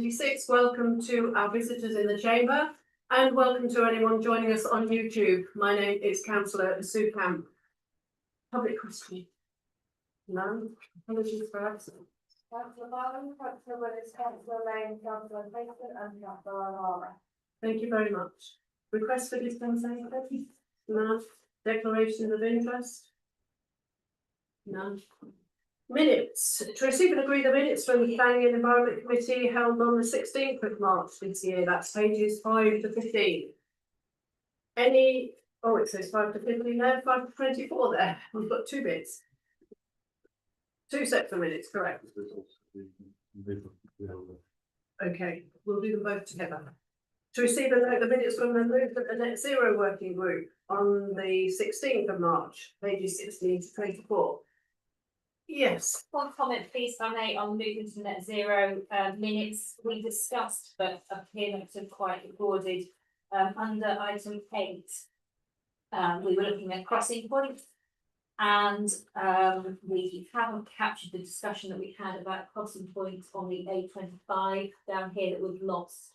2026. Welcome to our visitors in the chamber and welcome to anyone joining us on YouTube. My name is Councillor Sue Camp. Public question? None? Apologies for absence. Councillor Barham, Councillor Willis, Councillor Lane, Councillor Mason and Councillor O'Hara. Thank you very much. Request for dispensation? None. Declarations of interest? None. Minutes. To receive and agree the minutes from the Planning and Environment Committee held on the 16th of March this year. That's pages 5 to 15. Any, oh, it says 5 to 15 there, 5 to 24 there. We've got two bits. Two sets of minutes, correct? Okay, we'll do them both together. To receive and note the minutes from the Movement and Net Zero Working Group on the 16th of March, pages 16 to 24. Yes. One comment, please, if I may, on movement to net zero minutes. We discussed, but appear not to have quite recorded, under item 8. We were looking at crossing points, and we haven't captured the discussion that we had about crossing points on the A25 down here that we've lost.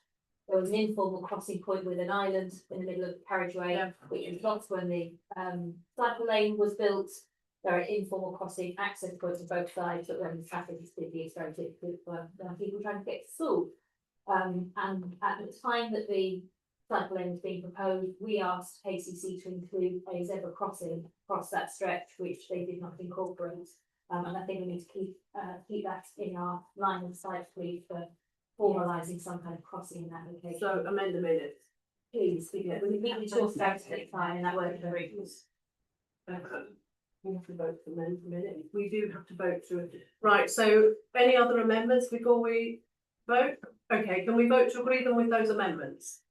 There was an informal crossing point with an island in the middle of the carriageway, which was lost when the cycle lane was built. There are informal crossing access points on both sides, but when the traffic is busy, it's very difficult for people trying to get to school. And at the time that the cycle lane was being proposed, we asked KCC to include a zebra crossing across that stretch, which they did not incorporate. And I think we need to keep that in our line of sight, please, for formalising some kind of crossing in that location. So amend the minutes. Please, because we need to talk about it fine, and that won't be very good. We have to vote for amend the minute. We do have to vote to it. Right, so any other amendments before we vote? Okay, can we vote to agree them with those amendments?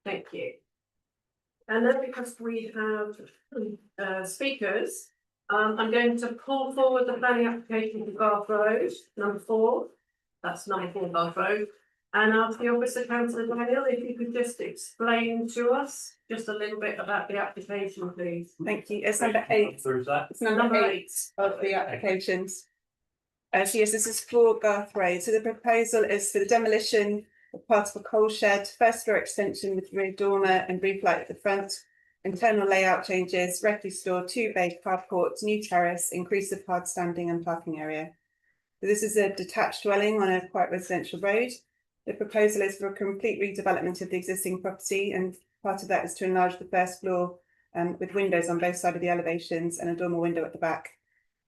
Thank you. And then because we have speakers, I'm going to pull forward the planning application for Bath Road, number 4. That's number 4 Bath Road. And ask the Officer Councillor Daniel if you could just explain to us just a little bit about the application, please. Thank you. It's number 8. It's number 8 of the applications. So yes, this is for Bath Road. So the proposal is for the demolition of part of a coal shed, first floor extension with rear dormer and roof light at the front, internal layout changes, refuse store, 2-bay carport, new terrace, increase of hard standing and parking area. So this is a detached dwelling on a quite residential road. The proposal is for a complete redevelopment of the existing property, and part of that is to enlarge the first floor with windows on both sides of the elevations and a dormer window at the back.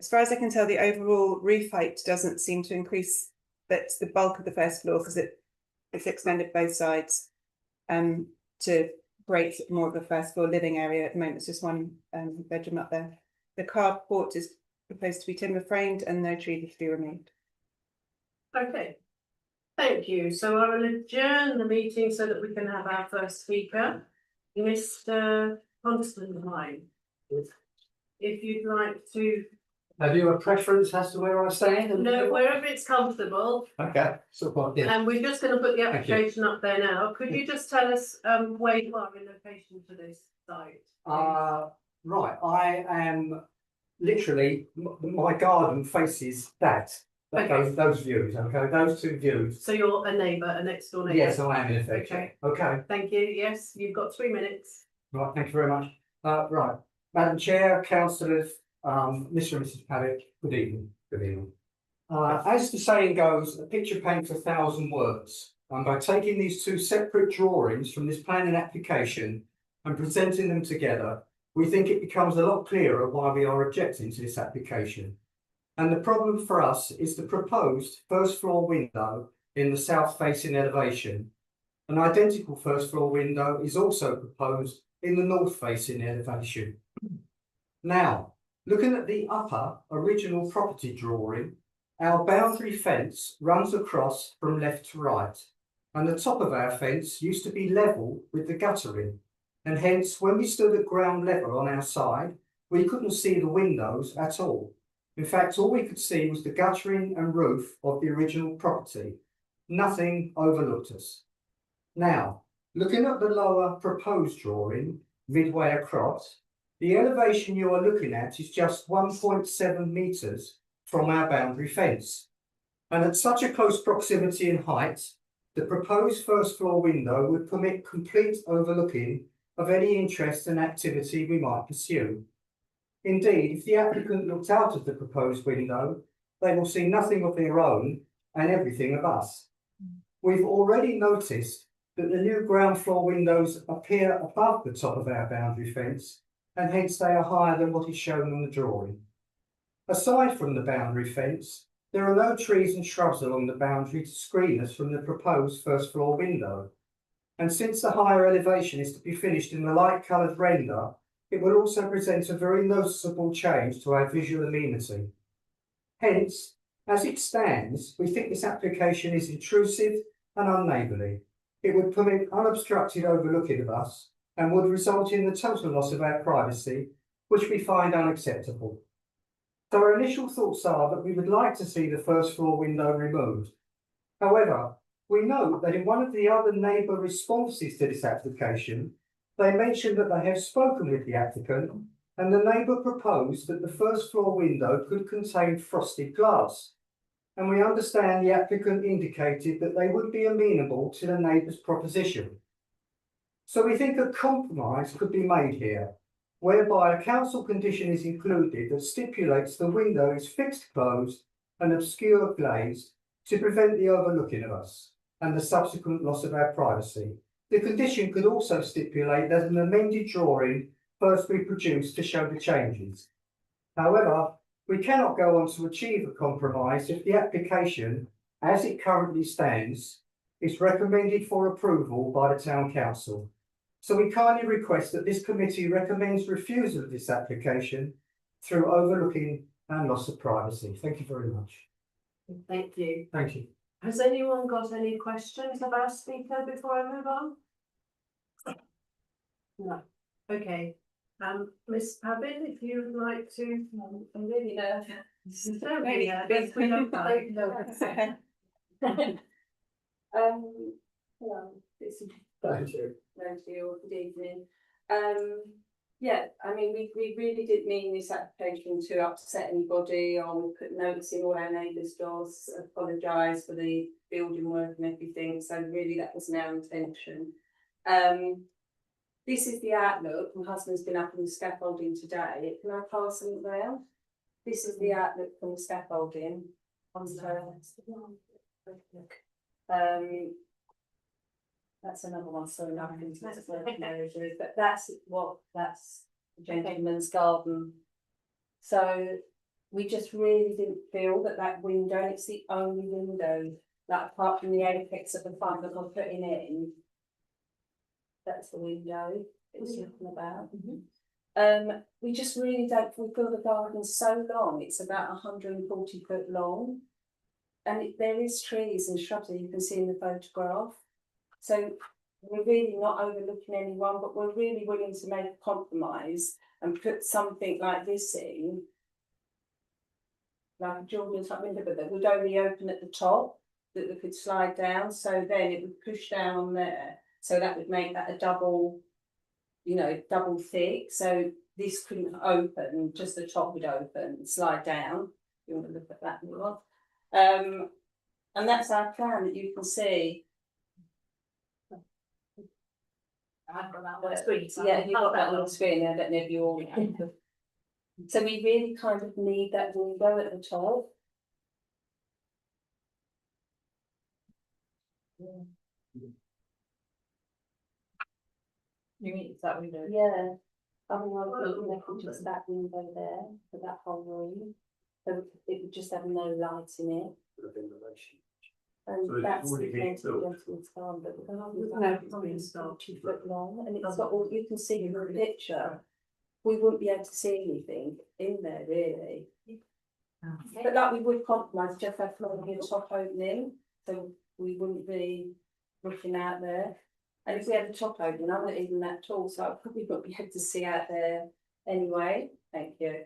As far as I can tell, the overall roof height doesn't seem to increase, that's the bulk of the first floor because it's extended both sides to create more of a first floor living area. At the moment, it's just one bedroom up there. The carport is proposed to be timber framed and no trees to be removed. Okay. Thank you. So I will adjourn the meeting so that we can have our first speaker, Mr. Constantine. If you'd like to. Have you a preference as to where I stand? No, wherever it's comfortable. Okay, so yeah. And we're just going to put the application up there now. Could you just tell us where you are in location to this site? Right, I am literally, my garden faces that. Okay. Those views, okay, those two views. So you're a neighbour, a next door neighbour? Yes, I am in effect. Okay. Okay. Thank you. Yes, you've got 3 minutes. Right, thank you very much. Right, Madam Chair, councillors, Mr. and Mrs. Paddock, good evening. Good evening. As the saying goes, a picture paints 1,000 words. And by taking these two separate drawings from this planning application and presenting them together, we think it becomes a lot clearer why we are objecting to this application. And the problem for us is the proposed first floor window in the south facing elevation. An identical first floor window is also proposed in the north facing elevation. Now, looking at the upper original property drawing, our boundary fence runs across from left to right, and the top of our fence used to be level with the guttering, and hence when we stood at ground level on our side, we couldn't see the windows at all. In fact, all we could see was the guttering and roof of the original property. Nothing overlooked us. Now, looking at the lower proposed drawing, midway across, the elevation you are looking at is just 1.7 metres from our boundary fence. And at such a close proximity in height, The proposed first floor window would permit complete overlooking of any interest and activity we might pursue. Indeed, if the applicant looks out of the proposed window, they will see nothing of their own and everything of us. We've already noticed that the new ground floor windows appear above the top of our boundary fence, and hence they are higher than what is shown on the drawing. Aside from the boundary fence, there are no trees and shrubs along the boundary to screen us from the proposed first floor window. And since the higher elevation is to be finished in the light coloured render, it will also present a very noticeable change to our visual amenity. Hence, as it stands, we think this application is intrusive and unneighbourly. It would permit unobstructed overlooking of us and would result in the total loss of our privacy, which we find unacceptable. So our initial thoughts are that we would like to see the first floor window removed. However, we note that in one of the other neighbour responses to this application, they mentioned that they have spoken with the applicant and the neighbour proposed that the first floor window could contain frosted glass. And we understand the applicant indicated that they would be amenable to the neighbour's proposition. So we think a compromise could be made here, whereby a council condition is included that stipulates the window is fixed closed and obscure glazed to prevent the overlooking of us and the subsequent loss of our privacy. The condition could also stipulate that an amended drawing first be produced to show the changes. However, we cannot go on to achieve a compromise if the application, as it currently stands, is recommended for approval by the Town Council. So we kindly request that this committee recommends refusal of this application through overlooking and loss of privacy. Thank you very much. Thank you. Thank you. Has anyone got any questions of our speaker before I move on? No. Okay. Miss Pabin, if you would like to. I'm really nervous. Don't be nervous, we don't know. Hello, it's Thank you. good evening. Yeah, I mean, we really didn't mean this application to upset anybody, or we put notes in all our neighbours' doors, apologise for the building work and everything, so really that wasn't our intention. This is the outlook. My husband's been up on the scaffolding today. Can I pass them around? This is the outlook from the scaffolding. That's another one, sorry, I can but that's the gentleman's garden. So we just really didn't feel that window, and it's the only window that apart from the apex of the front that we're putting in. That's the window it's looking about. We just really don't, we feel the garden's so long, it's about 140 foot long. And there is trees and shrubs that you can see in the photograph. So we're really not overlooking anyone, but we're really willing to make a compromise and put something like this in. Like a Jordan type window, but that would only open at the top, that we could slide down, so then it would push down on there. So that would make that a double, double thick. So this couldn't open, just the top would open, slide down. If you want to look at that more. And that's our plan that you can see. I've got that on the screen. So Yeah, you've got that on the screen. I don't know if you all. So we really kind of need that window at the top. You mean it's that window? Yeah. Otherwise, we would just that window there for that whole room. So it would just have no light in it. And So it's that's the already been gentleman's built? garden, but the No, garden it's been installed. 2 foot long, and it's got all, you can see from the picture. We wouldn't be able to see anything in there really. But like we would compromise, just have a top opening, so we wouldn't be looking out there. And if we had a top opening, I'm not even that tall, so I probably wouldn't be able to see out there anyway. Thank you.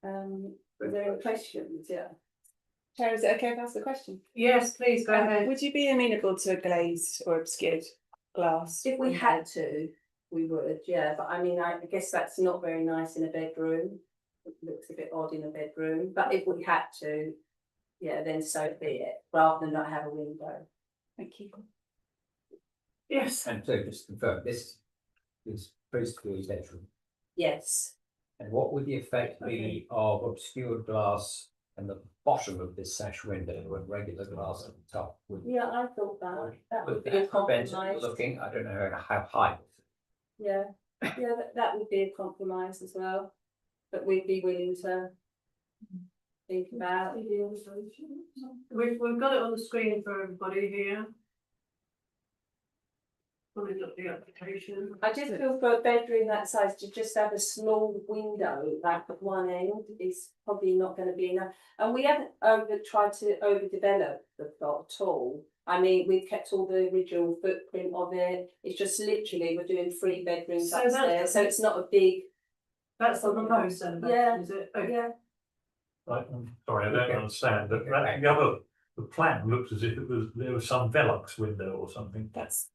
Are there any questions? Yeah. Chair, is it okay if I ask the question? Yes, please, go ahead. Would you be amenable to a glazed or obscured glass? If we had to, we would, yeah, but I mean, I guess that's not very nice in a bedroom. It looks a bit odd in a bedroom, but if we had to, yeah, then so be it, rather than not have a window. Thank you. Yes, And so just to confirm, this is basically a bedroom. Yes, And what would the effect be of obscured glass and the bottom of this sash window and regular glass at the top? yeah, I thought that Would would be a that prevent compromise. it looking, I don't know how high. Yeah, yeah, that would be a compromise as well, that we'd be willing to think about. we've got it on the screen for everybody here. Pulling up the application. I just feel for a bedroom that size to just have a small window like at one end is probably not going to be enough. And we haven't tried to overdevelop the plot at all. I mean, we've kept all the original footprint of it. It's just literally we're doing 3 bedrooms So that's- upstairs, so it's not a big. That's the proposed elevation, is it? Okay. Yeah, Right, I'm sorry, I don't understand, but Okay. the plan looks as if there was some Velux window or something. That's.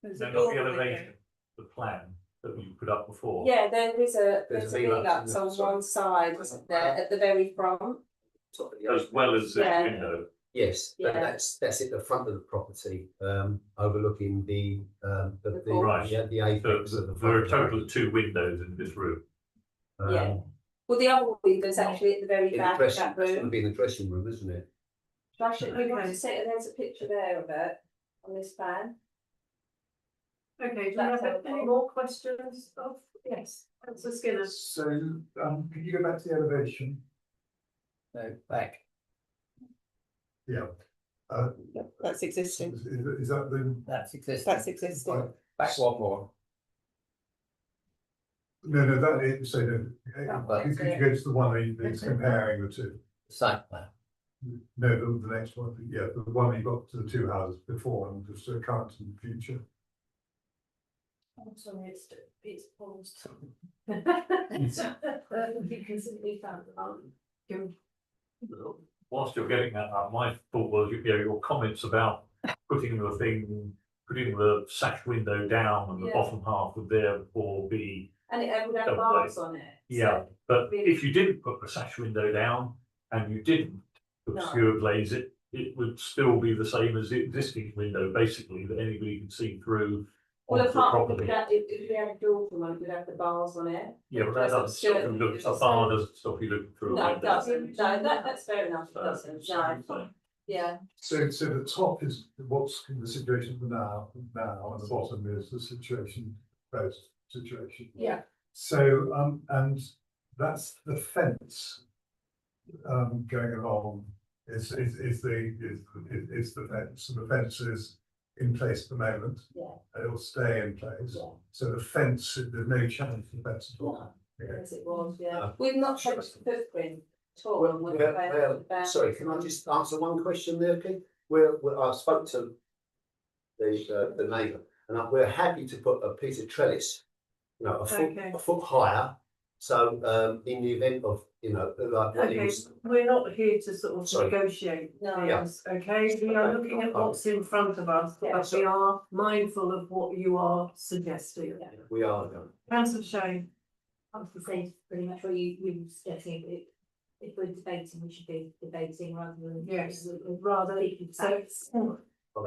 There's No, a not the door window. elevation, the plan that you put up before. yeah. There's a There's a Velux Velux on sorry. one side, isn't there, at the very front? Top of the As well as this Yeah. window. Yes, Yeah. that's at the front of the property, overlooking the Right. the apex So of the. there are a front. total of 2 windows in this room. Yeah. Well, the other window's actually at the very In the back of dressing, that it's gonna room. be in the dressing room, isn't it? I should, you want Okay. to say, there's a picture there of it on this plan. Okay, do you That's have any helpful. more questions of, yes, Councillor Skinner? So, can you go back to the elevation? No, back. Yeah. Yep, that's existing. Is that the? That's existing. That's existing. Right. Back one more. No, that is, so no, But- could you go to the one that's comparing the two? Site plan. No, the next one, yeah, the one you got to the 2 houses before and just current and future. I'm sorry, it's paused. Because we found Whilst you're getting that up, my thought was, your comments about putting the sash window down and the Yeah. bottom half would therefore be. And it would have Double bars on it. so- Yeah, but really- if you didn't put the sash window down and you didn't obscure glaze it, it would still be the same as the existing window, basically, that anybody can see through Well, onto the apart from property. that, if we had a door from it, we'd have the bars on it. Yeah, but that doesn't stop you looking, a bar doesn't stop you looking through a No, it window. doesn't, no, that's fair enough, it So- doesn't, so- no, yeah. So the top is what's the situation for now, and the bottom is the situation, proposed situation. Yeah. So, and that's the fence. Going along is the fence, and the fence is in place at the moment. Yeah. It'll stay in place, Yeah. so the fence, there's no change to the fence at all. No, Okay. as it was, yeah, we've not changed the footprint at all. Well, on what the bound- sorry, can I just answer one question there, Pete? I spoke to the neighbour, and we're happy to put a piece of trellis, Okay. a foot higher. So, in the event of, like what he Okay, was, we're not here to sort of Sorry. negotiate No. things, okay? We are looking at what's in front of us, Yeah. but we are mindful of what you are suggesting. we are. Councillor Shane, I was to say pretty much what you were suggesting, if we're debating, we should be debating rather than. Yes, We'd rather, speaking so, facts.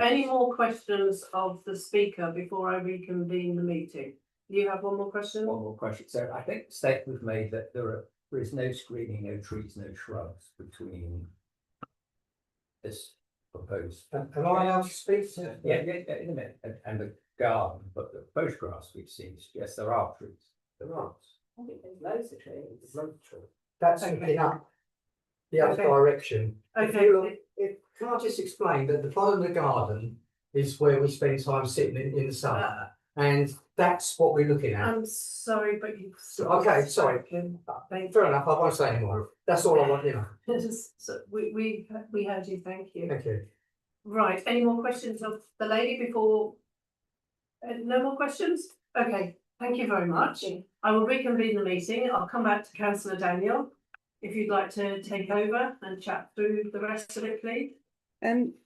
any more questions of the speaker before I reconvene the meeting? You have one more question? One more question. So I think the statement was made that there is no screening, no trees, no shrubs between this proposed. Am I allowed to speak to? Yeah, in a minute, and the garden, but the photographs we've seen, yes, there are trees. There are. I think there's loads of trees. That's Okay. looking up the other Okay. direction. If Okay. you look, can I just explain that the bottom of the garden is where we spend time sitting in the sun, Uh, and that's what we're looking at. I'm sorry, but you've. Okay, sorry. Thank Fair enough, I won't say anymore. That's all I want, So we heard you, thank you. Thank you. Right, any more questions of the lady before? No more questions? Okay, thank you very much. I will reconvene the meeting. I'll come back to councillor Daniel. If you'd like to take over and chat through the rest of it, please.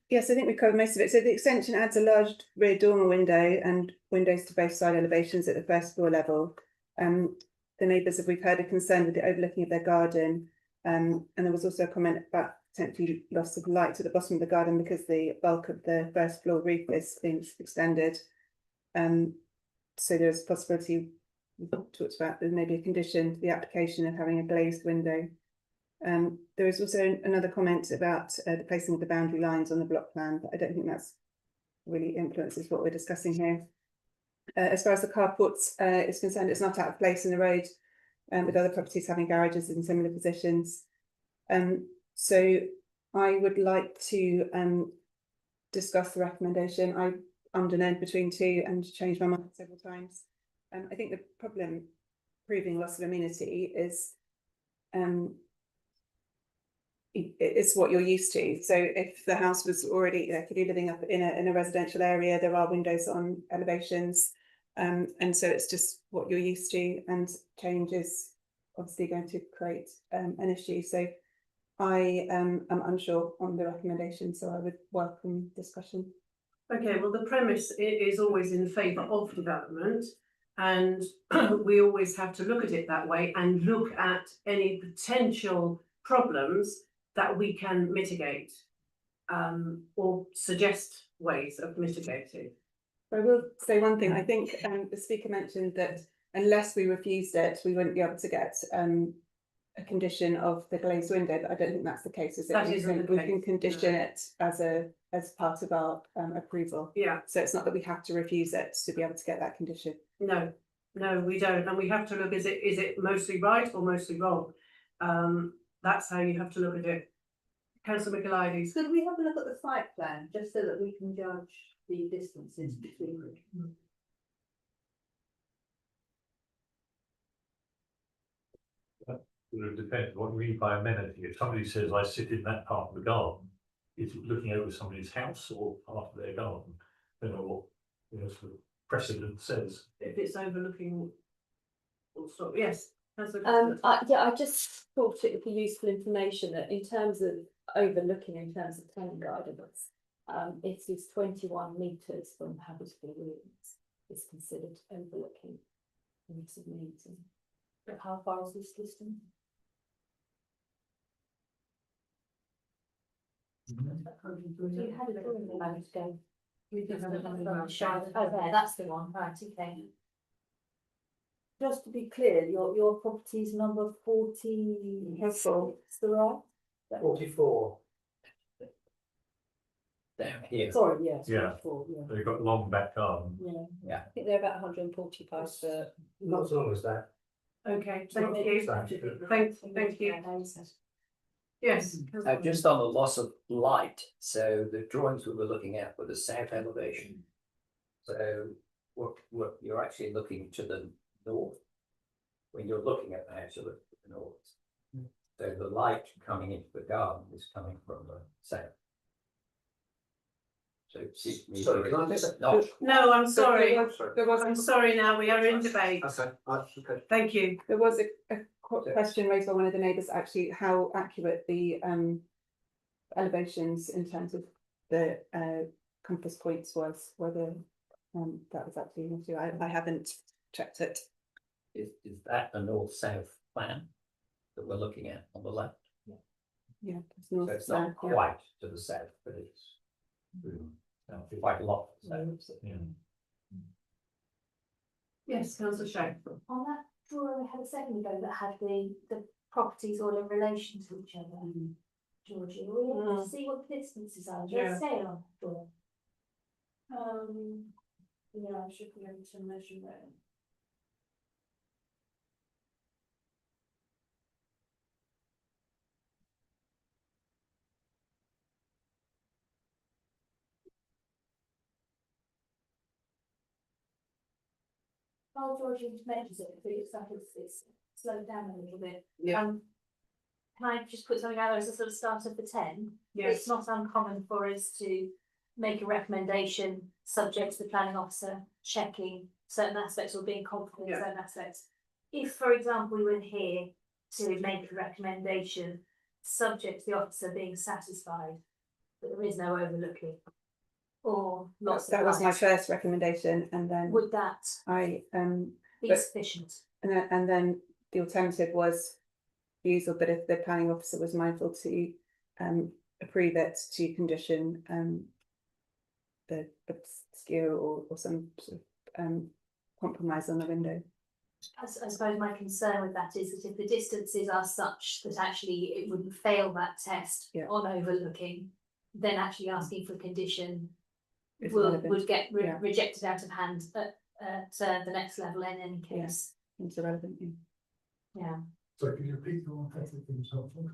Yes, I think we covered most of it. So the extension adds a large rear dormer window and windows to both side elevations at the first floor level. The neighbours, we've heard, are concerned with the overlooking of their garden. And there was also a comment about potentially loss of light at the bottom of the garden because the bulk of the first floor roof is being extended. So there's a possibility, we talked about there may be a condition to the application of having a glazed window. There is also another comment about the placing of the boundary lines on the block plan, but I don't think that's really influences what we're discussing here. As far as the carports is concerned, it's not out of place in the road, with other properties having garages in similar positions. So I would like to discuss the recommendation. I underlined between two and changed my mind several times. I think the problem proving loss of amenity is it's what you're used to. So if the house was already, if you're living up in a residential area, there are windows on elevations, and so it's just what you're used to, and change is obviously going to create an issue. So I am unsure on the recommendation, so I would welcome discussion. Okay, well, the premise is always in favour of development, and we always have to look at it that way and look at any potential problems that we can mitigate, or suggest ways of mitigating. I will say one thing. I think the speaker mentioned that unless we refused it, we wouldn't be able to get a condition of the glazed window, but I don't think that's the case, is it? That isn't the We can case, condition no. it as part of our approval. Yeah, So it's not that we have to refuse it to be able to get that condition. no, we don't, and we have to look, is it mostly right or mostly wrong? That's how you have to look at it. Councillor Michaelides. Could we have a look at the site plan, just so that we can judge the distances between them? It depends what you mean by amenity. If somebody says I sit in that part of the garden, is it looking over somebody's house or part of their garden? You know what, sort of precedent says. If it's overlooking. Full stop, yes. I just thought it would be useful information that in terms of overlooking, in terms of planning guidance, it is 21 metres from habitable rooms is considered overlooking use of amenity. But how far is this distance? You had a drawing a moment ago. We did have a Oh, there, that's the one, right, okay. Just to be clear, your property's number 40. Helpful. Is the right? 44. Down here. Sorry, yes. Yeah. 44, yeah. They've got long back garden. Yeah. I think they're about 145 foot. Not as long as that. Okay, not thank you. Thank you. Yes. Just on the loss of light, so the drawings we were looking at were the south elevation. So what you're actually looking to the north. When you're looking at the house, you look to the north. So the light coming into the garden is coming from the south. So it seems to me Sorry, can I just- not No, I'm sorry. There was I'm sorry now, we are in debate. Okay, okay. Thank you. There was a question raised by one of the neighbours, actually, how accurate the elevations in terms of the compass points was, whether that was actually an issue. I haven't checked it. is that a north-south plan that we're looking at on the left? Yeah, it's So north, it's south, not yeah. quite to the south, but it's quite a lot. So, Yeah. Yes, councillor Shay. On that drawing we had a second ago that had the properties all in relation to each other. Georgie, are we able to see what the distances are? Do Yeah. they say on the drawing? Yeah, I should be able to measure that. Oh, Georgie measures it, but it's like it's slowed down a little bit. Yeah. Can I just put something out there as a sort of starter for 10? Yes. It's not uncommon for us to make a recommendation subject to the planning officer checking certain aspects or being confident in Yeah. certain aspects. If, for example, we were here to make a recommendation subject to the officer being satisfied that there is no overlooking or lots of That was my light, first recommendation, and then would that I be but- sufficient? and then the alternative was refusal, but if the planning officer was mindful to approve it to condition the obscure or some sort of compromise on the window. I suppose my concern with that is that if the distances are such that actually it wouldn't fail that test Yeah. on overlooking, then actually asking for condition It's would relevant. get Yeah. rejected out of hand at the next level in any case. It's irrelevant. Yeah. So can you repeat the one things helpful?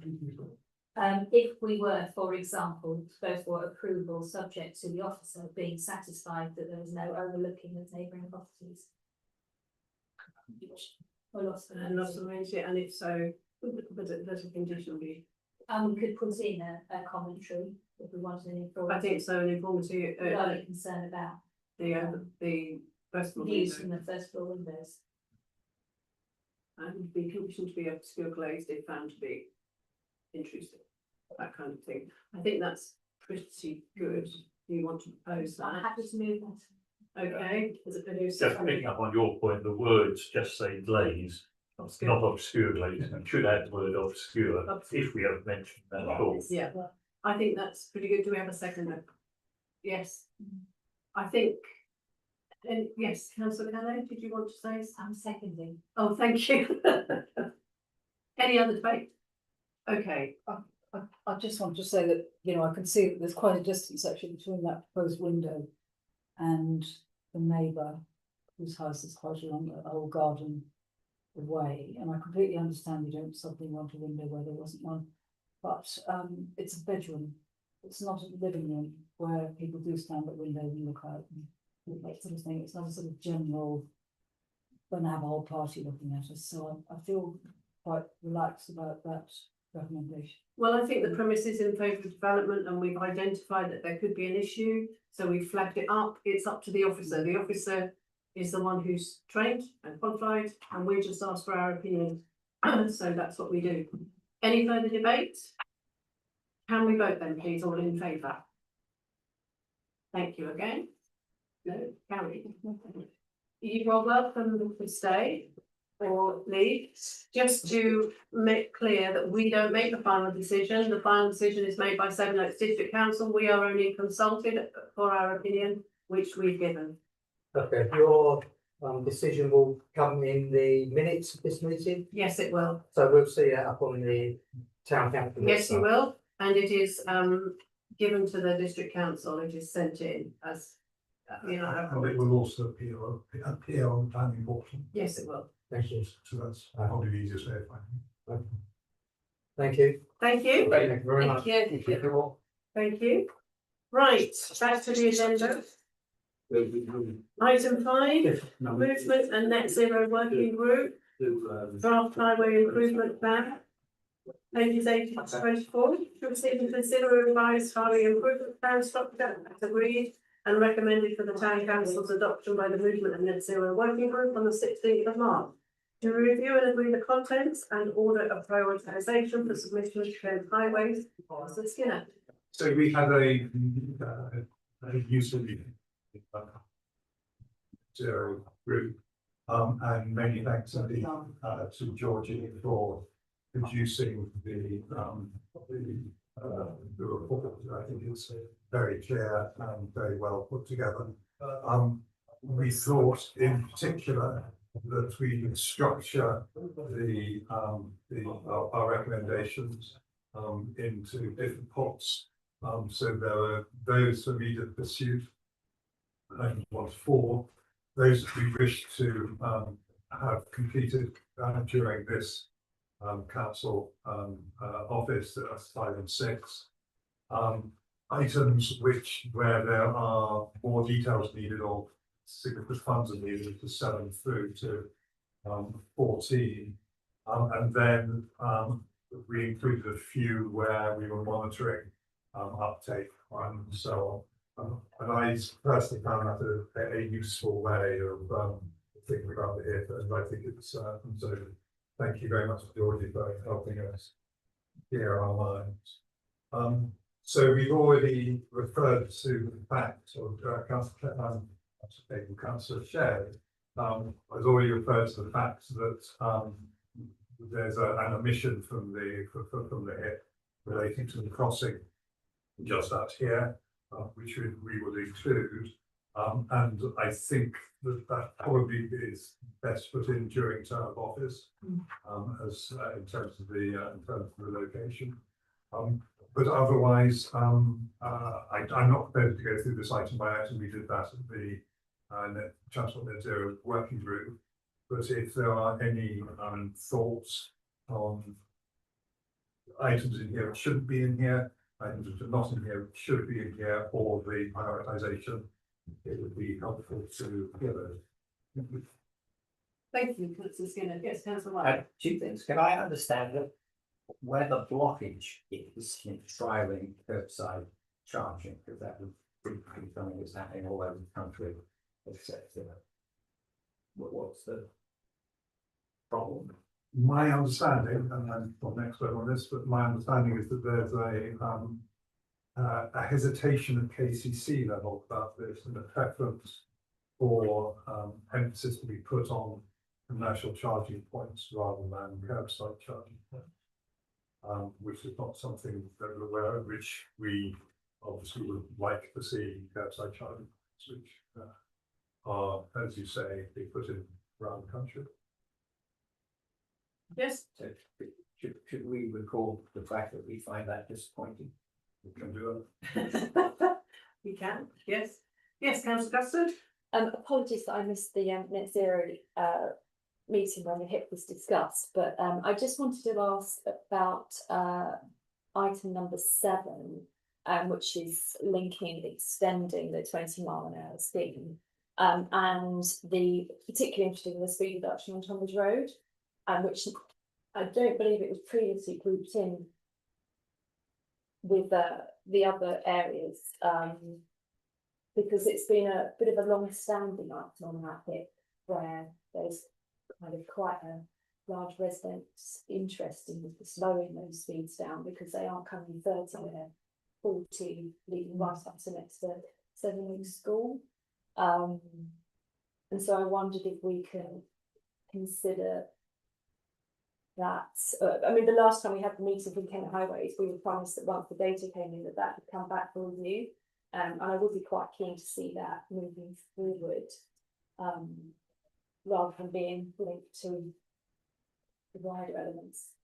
If we were, for example, to go for approval subject to the officer being satisfied that there was no overlooking of neighbouring properties. Or loss of And lots of range, and if so, but there's a condition be. we could put in a commentary if we wanted any. I think so, an informative, Rather concern about the first floor views window, from the first floor windows. and be conditioned to be obscure glazed if found to be intrusive, that kind of thing. I think that's pretty good. Do you want to propose I'm that? happy to move that. Okay, is it produced? Just picking up on your point, the words just say glaze, not obscure glaze, and should add the word obscure, if we have mentioned that at all. Yeah, I think that's pretty good. Do we have a second? Yes. I think, and yes, councillor Kelly, did you want to say? I'm seconding. Oh, thank you. Any other debate? Okay, I just want to say that, you know, I can see that there's quite a distance actually between that proposed window and the neighbour whose house is quite along the old garden way, and I completely understand you don't suddenly want a window where there wasn't one, but it's a bedroom, it's not a living room where people do stand at windows and look out and that sort of thing. It's not a sort of general, gonna have a whole party looking at us, so I feel quite relaxed about that recommendation. well, I think the premise is in favour of development and we've identified that there could be an issue, so we flagged it up. It's up to the officer. The officer is the one who's trained and qualified, and we just ask for our opinion. So that's what we do. Any further debate? Can we vote then, please, all in favour? Thank you again. No, carried. You are welcome to stay or leave, just to make clear that we don't make the final decision. The final decision is made by Sevenoaks District Council. We are only consulted for our opinion, which we've given. Okay, your decision will come in the minutes of this meeting, Yes, it will. so we'll see that up on the town council. Yes, you website. will, and it is given to the district council. It is sent in as you know. And it will also appear on planning board. Yes, it will. Thank you. So that's probably the easiest way of finding. Thank you. Thank you. Thank you very much. Thank you. Thank you. Right, back to the agenda. Item 5, movement and net zero working group, draft highway improvement plan. Pages 80 to 24, to receive and consider a revised highway improvement plan structure as agreed and recommended for the town council's adoption by the movement and net zero working group on the 16th of March. To review and agree the contents and order of prioritisation for submission to Trent Highways, Councillor Skinner. So we had a useful zero group, and many thanks indeed to Georgie for producing the report. I think it's very clear and very well put together. We thought in particular that we would structure our recommendations into different pots. So there are those for immediate pursuit, and what for those that we wish to have completed during this council office, that's 5 and 6. Items where there are more details needed or significant funds are needed to 7 through to 14. And then we included a few where we were monitoring uptake and so on. And I personally found that a useful way of thinking about it, and I think it's so thank you very much, Georgie, for helping us clear our minds. So we've already referred to the fact, or Councillor Shedd has already referred to the fact that there's an omission from the HIP relating to the crossing just out here, which we will include. And I think that probably is best put in during term of office, as in terms of the location. But otherwise, I'm not prepared to go through this item by item. We did that at the Transport Net Zero working group. But if there are any thoughts on items in here that shouldn't be in here, items that are not in here should be in here, or the prioritisation, it would be helpful to hear those. Thank you, Councillor Skinner. Yes, Councillor White. Two things, can I understand where the blockage is in trialing curbside charging, because that would be something that's happening all over the country, except what's the problem? My understanding, and I'm not an expert on this, but my understanding is that there's a hesitation at KCC level about this, and a preference for emphasis to be put on commercial charging points rather than curbside charging points. Which is not something that we're aware of, which we obviously would like to see curbside charging points, which are, as you say, be put in around the country. Yes. So should we recall the fact that we find that disappointing? We can do You can, yes. Yes, Councillor Custard. Apologies that I missed the net zero meeting when the HIP was discussed, but I just wanted to ask about item number 7, which is linking, extending the 20-mile-an-hour scheme, and the particularly interested in the speed reduction on Tonbridge Road, which I don't believe it was previously grouped in with the other areas, because it's been a bit of a long-standing item on that HIP, where there's kind of quite a large residents' interest in slowing those speeds down, because they aren't coming 30, they're 40, leading right up to next to Sevenoaks School. And so I wondered if we can consider that. I mean, the last time we had the meeting with Kent Highways, we were promised that once the data came in, that would come back for review. And I would be quite keen to see that moving forward, rather than being linked to the wider elements.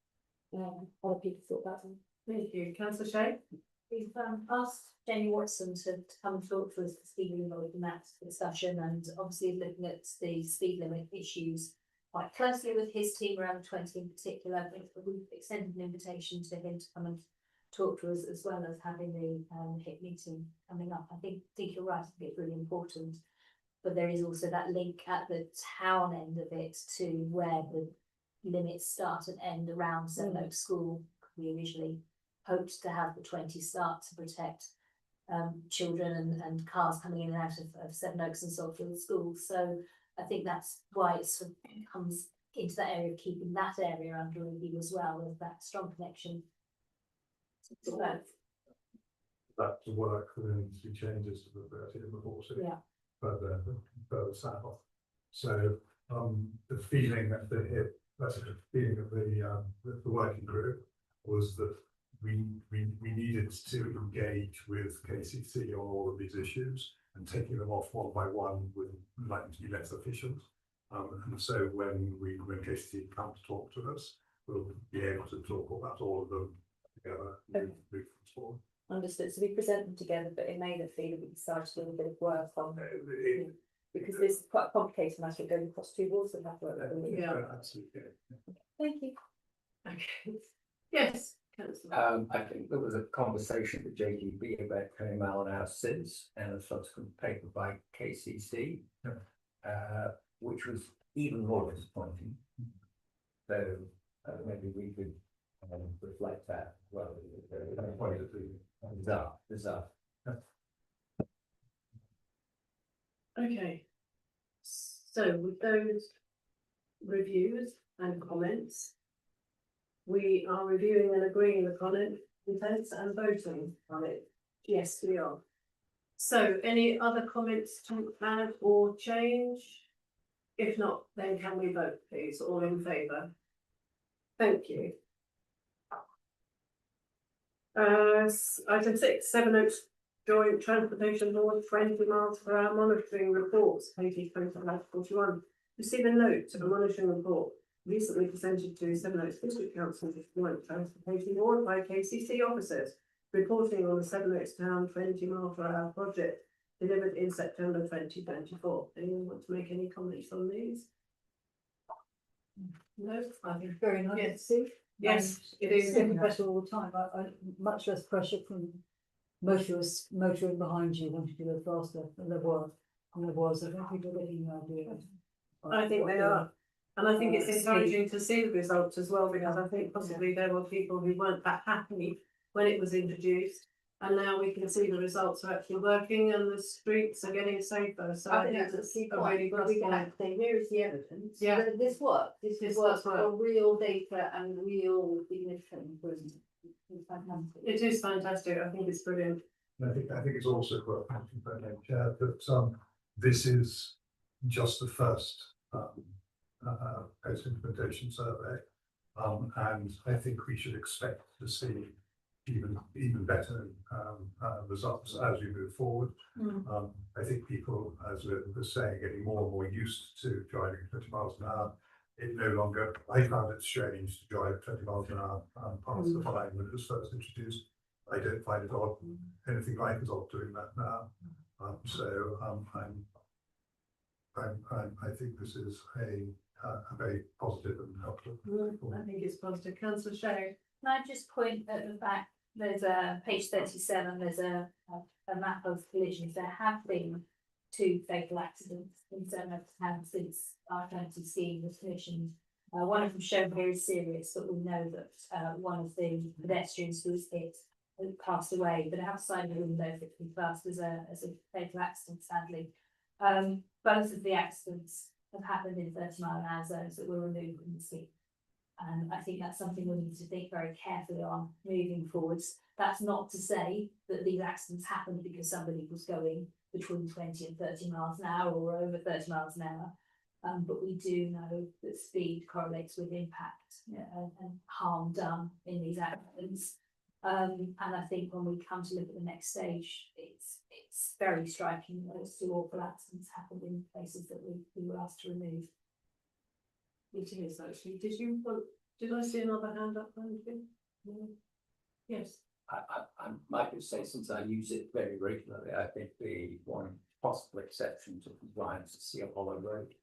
Other people thought that. Thank you. Councillor Shay. We've asked Jamie Watson to come and talk to us for speed involved in that discussion, and obviously looking at the speed limit issues quite closely with his team around the 20 in particular. We've extended an invitation to him to come and talk to us, as well as having the HIP meeting coming up. I think you're right, I think it's really important, but there is also that link at the town end of it to where the limits start and end around Sevenoaks School. We originally hoped to have the 20 start to protect children and cars coming in and out of Sevenoaks and Saltfield schools. So I think that's why it sort of comes into that area of keeping that area under review as well, with that strong connection. that to work, there needs to be changes to the 30 and the 40. Yeah. Further south. So the feeling that the HIP, that's the feeling of the working group, was that we needed to engage with KCC on all of these issues, and taking them off one by one would likely to be less efficient. And so when KCC come to talk to us, we'll be able to talk about all of them together and move forward. Understood. So we present them together, but it may feel that we decided to do a bit of work on because this is quite a complicated matter going across two walls and have to work. Yeah. Absolutely. Thank you. Okay. Yes, Councillor. I think there was a conversation with JGB about 20 mile an hour since, and a subsequent paper by KCC, which was even more disappointing. So maybe we could reflect that. Well, bizarre. Okay. So with those reviews and comments, we are reviewing and agreeing the contents and voting on it. Yes, we are. So any other comments to add or change? If not, then can we vote, please? All in favour? Thank you. Item 6, Seven Oaks Joint Transportation Board 20 miles per hour monitoring reports, page 41. Receive a note of a monitoring report recently presented to Seven Oaks District Council Joint Transportation Board by KCC officers reporting on the Seven Oaks Town 20 mile per hour project delivered in September 2024. Anyone want to make any comments on these? No, I think it's very nice to Yes. see. Yes, it It's is. getting better all the time. I much less pressure from motorists motoring behind you wanting to go faster than there was. I think people are getting the idea. I think they are. And I think it's Speed. encouraging to see the results as well, because I think possibly there were people who weren't that happy when it was introduced. And now we can see the results are actually working and the streets are getting safer, so I think that's a really good We can point. say, here is the evidence. Yeah. that This works, this This is work does work. for real data and real significant improvement. It's fantastic. It is fantastic, I think it's brilliant. And I think it's also worth mentioning, Chair, that this is just the first post-implementation survey. And I think we should expect to see even better results as we move forward. I think people, as Liv was saying, are getting more and more used to driving 20 miles an hour. It no longer, I found it strange to drive 20 miles an hour past the line when it was first introduced. I don't find it odd, anything like as odd doing that now. I think this is a very positive and helpful. I think it's positive. Councillor Shay. Can I just point at the fact, there's a page 37, there's a map of collisions. There have been 2 fatal accidents in Seven Oaks Town since our county scheme was commissioned. One of them shown here is serious, but we know that one of the pedestrians who was hit passed away, but outside of the window it could be classed as a fatal accident, sadly. Both of the accidents have happened in 30-mile-an-hour zones that were removed from the scheme. And I think that's something we need to think very carefully on moving forwards. That's not to say that these accidents happened because somebody was going between 20 and 30 miles an hour or over 30 miles an hour. But we do know that speed correlates with impact, and harm done in these accidents. And I think when we come to look at the next stage, it's very striking that those 2 awful accidents happened in places that we were asked to remove. It is actually. Did I see another hand up? No. Yes. I might just say, since I use it very regularly, I think the one possible exception to compliance is Seal Hollow Road,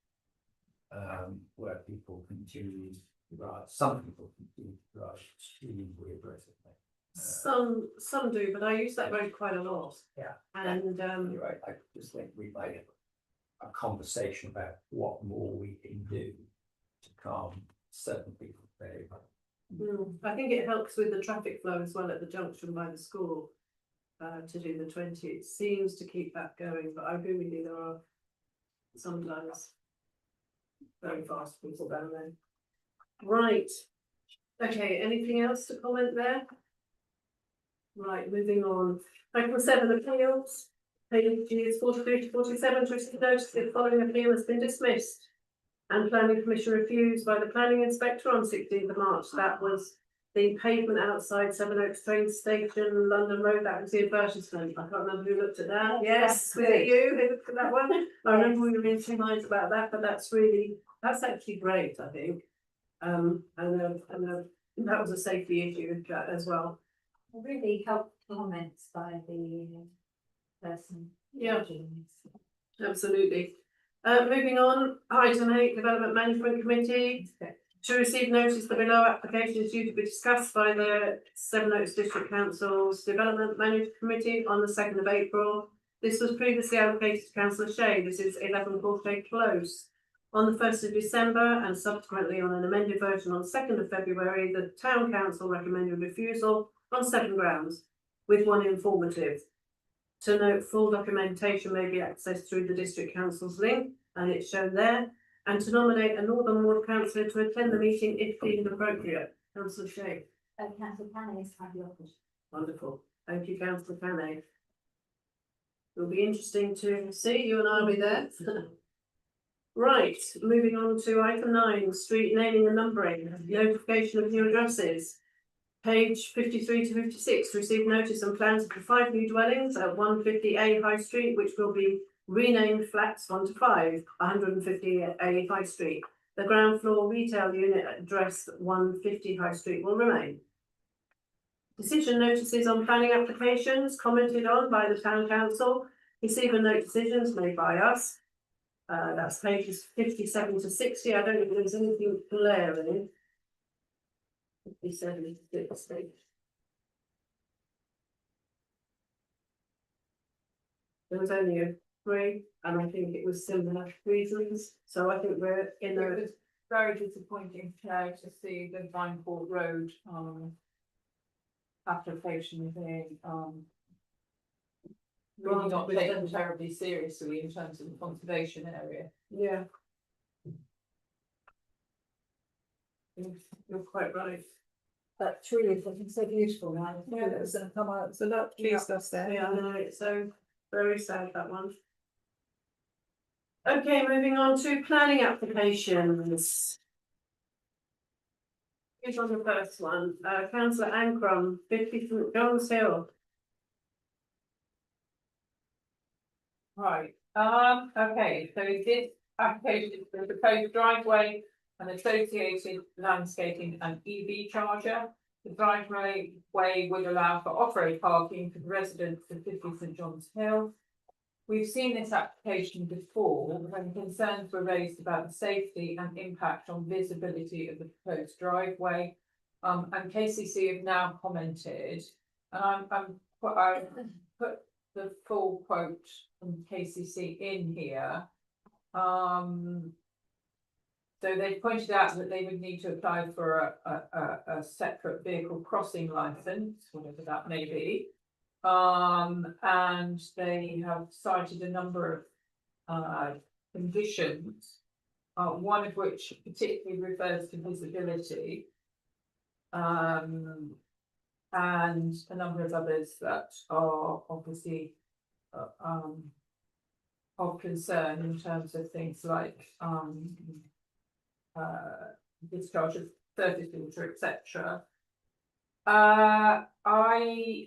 where people continue to drive, some people continue to drive extremely aggressively. Some do, but I use that road quite a lot. Yeah. And You're right, I just think we might have a conversation about what more we can do to calm certain people's behaviour. I think it helps with the traffic flow as well at the junction by the school to do the 20. It seems to keep that going, but I agree with you, there are sometimes very fast people down there. Right. Okay, anything else to comment there? Right, moving on. Item 7, appeals. Pages 43 to 47, to receive notice that the following appeal has been dismissed. And planning permission refused by the planning inspector on 16th of March. That was the pavement outside Seven Oaks train station, London Road. That was the advertisement. I can't remember who looked at that. Yes, was it you who looked at that one? I remember we were in 2 minds about that, but that's actually great, I think. And that was a safety issue as well. Really helpful comments by the person. Yeah. Absolutely. Moving on, item 8, Development Management Committee. To receive notice the below application is due to be discussed by the Seven Oaks District Council's Development Management Committee on the 2nd of April. This was previously allocated to Councillor Shay. This is 11 Portray Close. On the 1st of December and subsequently on an amended version on 2nd of February, the Town Council recommended refusal on 7 grounds, with 1 informative. To note, full documentation may be accessed through the District Council's link, and it's shown there, and to nominate a Northern Ward councillor to attend the meeting if deemed appropriate. Councillor Shay. Councillor Canning is kindly offered. Wonderful. Thank you, Councillor Canning. It'll be interesting to see, you and I will be there. Right, moving on to item 9, street naming and numbering, notification of new addresses. page 53 to 56, receive notice and plans for 5 new dwellings at 150A High Street, which will be renamed flats 1 to 5, 150A High Street. The ground floor retail unit address 150 High Street will remain. Decision notices on planning applications commented on by the town council. Receive and note decisions made by us. That's pages 57 to 60. I don't think there's anything glaring. 57 to 60. There was only a 3, and I think it was similar reasons. So I think we're in a. It was very disappointing to see the Vineport Road application being really not taken terribly seriously in terms of the conservation area. Yeah. You're quite right. That tree is looking so beautiful now. Yeah. It's gonna come out. There's a lot of trees lost there. Yeah, I know, it's so very sad, that one. Okay, moving on to planning applications. Here's on the first one, councillor Ancrum, 50 St John's Hill. Right, okay, so this application is for the proposed driveway and associated landscaping and EV charger. The driveway would allow for off-road parking for the residents of 50 St John's Hill. We've seen this application before when concerns were raised about the safety and impact on visibility of the proposed driveway. And KCC have now commented, and I put the full quote from KCC in here. So they pointed out that they would need to apply for a separate vehicle crossing licence, whatever that may be. And they have cited a number of conditions, one of which particularly refers to visibility. And a number of others that are obviously of concern in terms of things like discharge of surface water, etc. I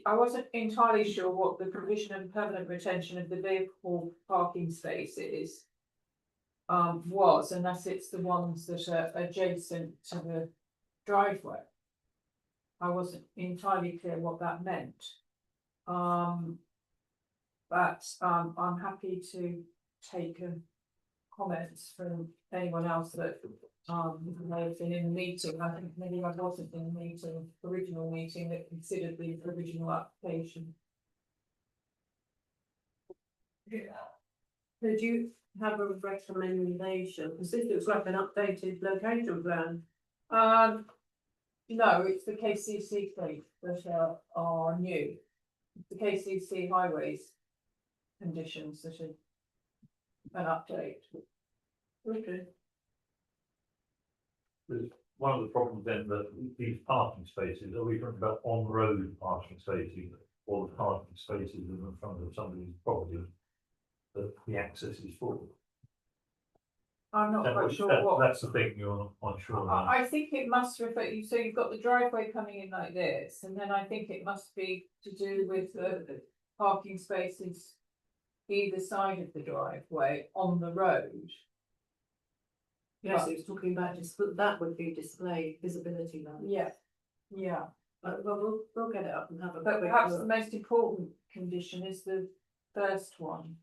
wasn't entirely sure what the provision and permanent retention of the vehicle parking spaces was, unless it's the ones that are adjacent to the driveway. I wasn't entirely clear what that meant. But I'm happy to take comments from anyone else that may have been in the meeting. I think maybe I wasn't in the meeting, original meeting that considered the original application. Did you have a recommendation? Because this looks like an updated location plan. No, it's the KCC fleet that are new. The KCC highways conditions that are an update. Okay. One of the problems then that these parking spaces, are we talking about on-road parking spaces or the parking spaces in front of somebody's property that the access is for? I'm not quite sure what. That's the thing you're not sure about. I think it must refer you, so you've got the driveway coming in like this, and then I think it must be to do with the parking spaces either side of the driveway on the road. Yes, it was talking about that would be display visibility then. Yeah, yeah. Well, we'll get it up and have a. But quick perhaps look. the most important condition is the first one.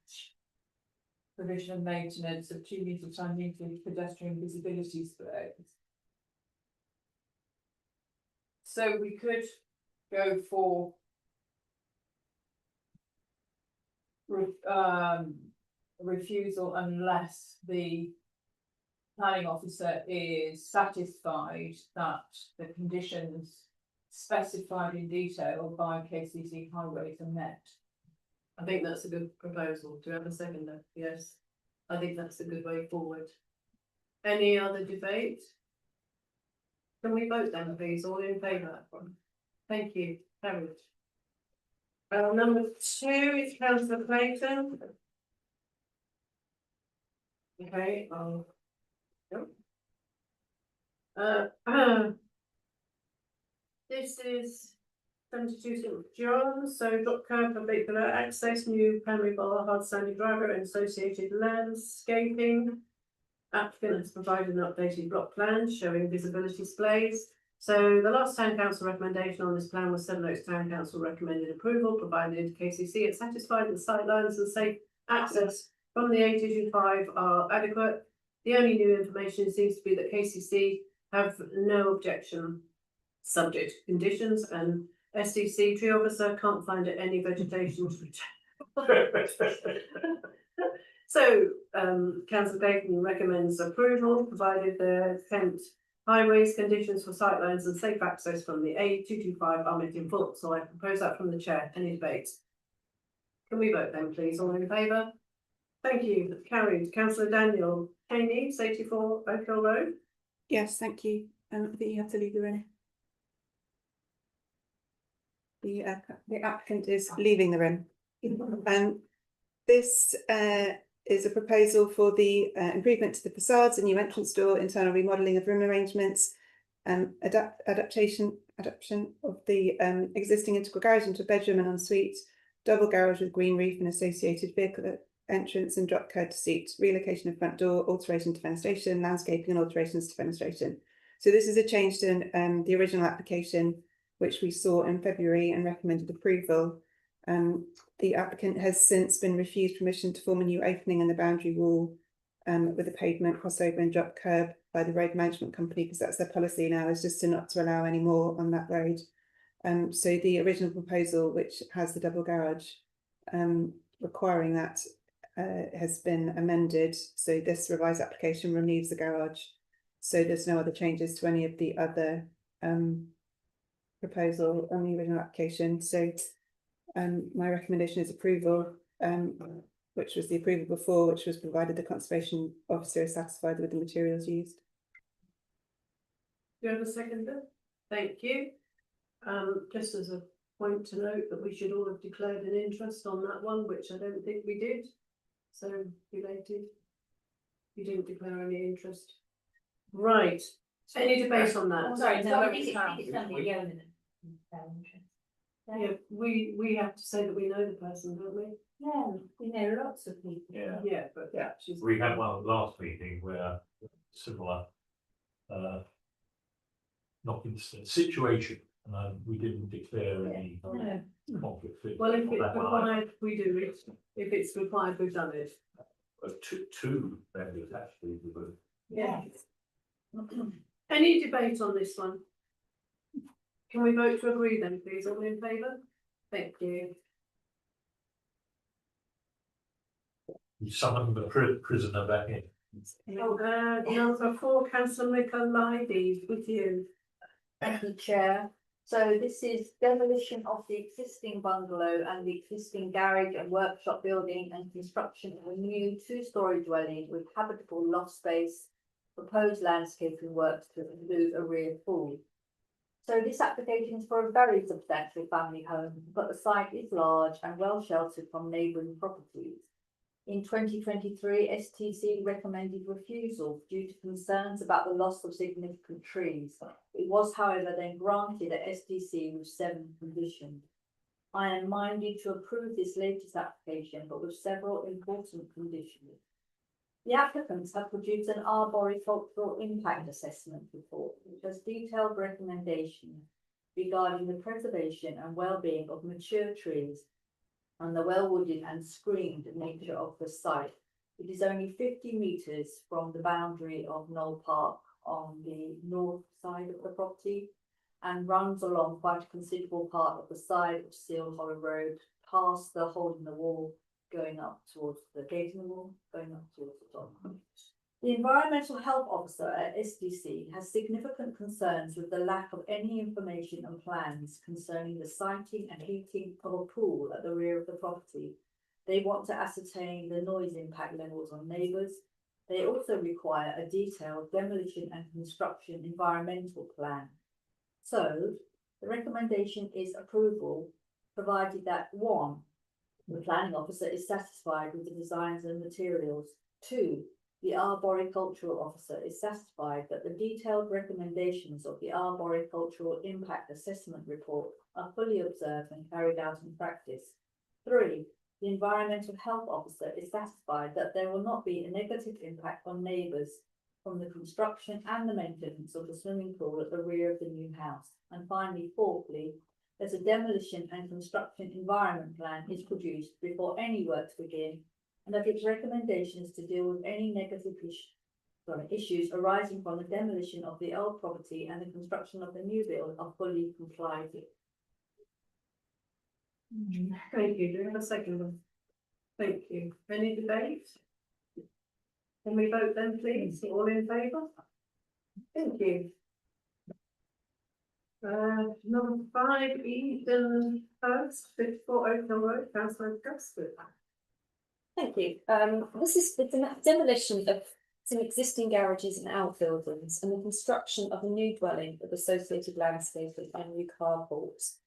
Provision and maintenance of 2 metre time metered pedestrian visibility space. So we could go for refusal unless the planning officer is satisfied that the conditions specified in detail by KCC highways are met. I think that's a good proposal. Do you have a seconder? Yes. I think that's a good way forward. Any other debate? Can we vote then, please? All in favour? Thank you. Carried. Number 2 is councillor Clayton. Okay, This is 72 St John's, so drop curb for vehicular access, new primary bar, hard sandy driveway and associated landscaping. Applicant has provided an updated block plan showing visibility displays. So the last town council recommendation on this plan was Seven Oaks Town Council recommended approval, provided KCC is satisfied that sightlines and safe access from the A225 are adequate. The only new information seems to be that KCC have no objection subject to conditions, and SDC tree officer can't find any vegetation to So, council Clayton recommends approval, provided the Kent highways conditions for sightlines and safe access from the A225 are met in full. So I propose that from the chair. Any debates? Can we vote then, please? All in favour? Thank you. Carried. Councillor Daniel Haney, 84 Oak Hill Road. Yes, thank you. I think you have to leave the room. The applicant is leaving the room. This is a proposal for the improvement to the facades, a new entrance door, internal remodelling of room arrangements, adaptation of the existing integral garage into a bedroom and ensuite, double garage with green roof and associated vehicle entrance and drop curb to seat, relocation of front door, alteration to fenestration, landscaping and alterations to fenestration. So this is a change to the original application, which we saw in February and recommended approval. The applicant has since been refused permission to form a new opening in the boundary wall with a pavement crossover and drop curb by the road management company, because that's their policy now, is just not to allow any more on that road. So the original proposal, which has the double garage requiring that, has been amended. So this revised application removes the garage. So there's no other changes to any of the other proposal on the original application. So my recommendation is approval, which was the approval before, which was provided the conservation officer is satisfied with the materials used. Do you have a seconder? Thank you. Just as a point to note that we should all have declared an interest on that one, which I don't think we did. So related. You didn't declare any interest. Right. Any debate on that? Oh, sorry, no, I think Yeah, it's something the owner. we have to say that we know the person, don't we? Yeah, we know lots of people. Yeah. Yeah, but yeah, she's. We had one last meeting where similar not instance situation, we didn't declare any No. conflict. Well, if it's on that one. required, we do it. If it's required, we've done it. Two members actually were. Yeah. Any debate on this one? Can we vote to agree then, please? All in favour? Thank you. You summoned the prisoner back in. Number 4, councillor Nicolaides, with you. Thank you, Chair. So this is demolition of the existing bungalow and the existing garage and workshop building and construction of a new 2-storey dwelling with habitable loft space, proposed landscaping works to include a rear pool. So this application is for a very substantial family home, but the site is large and well sheltered from neighbouring properties. In 2023, STC recommended refusal due to concerns about the loss of significant trees. It was, however, then granted at STC with 7 conditions. I am minded to approve this latest application, but with several important conditions. The applicants have produced an arboricultural impact assessment report, which has detailed recommendations regarding the preservation and well-being of mature trees and the well-wooded and screened nature of the site. It is only 50 metres from the boundary of Knoll Park on the north side of the property and runs along quite a considerable part of the side of Seal Hollow Road, past the hole in the wall, going up towards the gate in the wall, going up towards the top. The Environmental Health Officer at SDC has significant concerns with the lack of any information and plans concerning the siting and heating of a pool at the rear of the property. They want to ascertain the noise impact levels on neighbours. They also require a detailed demolition and construction environmental plan. So, the recommendation is approval, provided that 1, the planning officer is satisfied with the designs and materials. 2, the arboricultural officer is satisfied that the detailed recommendations of the arboricultural impact assessment report are fully observed and carried out in practice. 3. The environmental health officer is satisfied that there will not be a negative impact on neighbours from the construction and the maintenance of the swimming pool at the rear of the new house. And finally, 4thly, that a demolition and construction environment plan is produced before any works begin, and that its recommendation is to deal with any negative issues arising from the demolition of the old property and the construction of the new build are fully complied with. Thank you. Do we have a second one? Thank you. Any debate? Can we vote then, please? All in favour? Thank you. Number 5, Eden Hurst, 54 Oakhill Road, Councillor Gusford. Thank you. This is the demolition of some existing garages and outbuildings and the construction of a new dwelling with associated landscaping and new carports.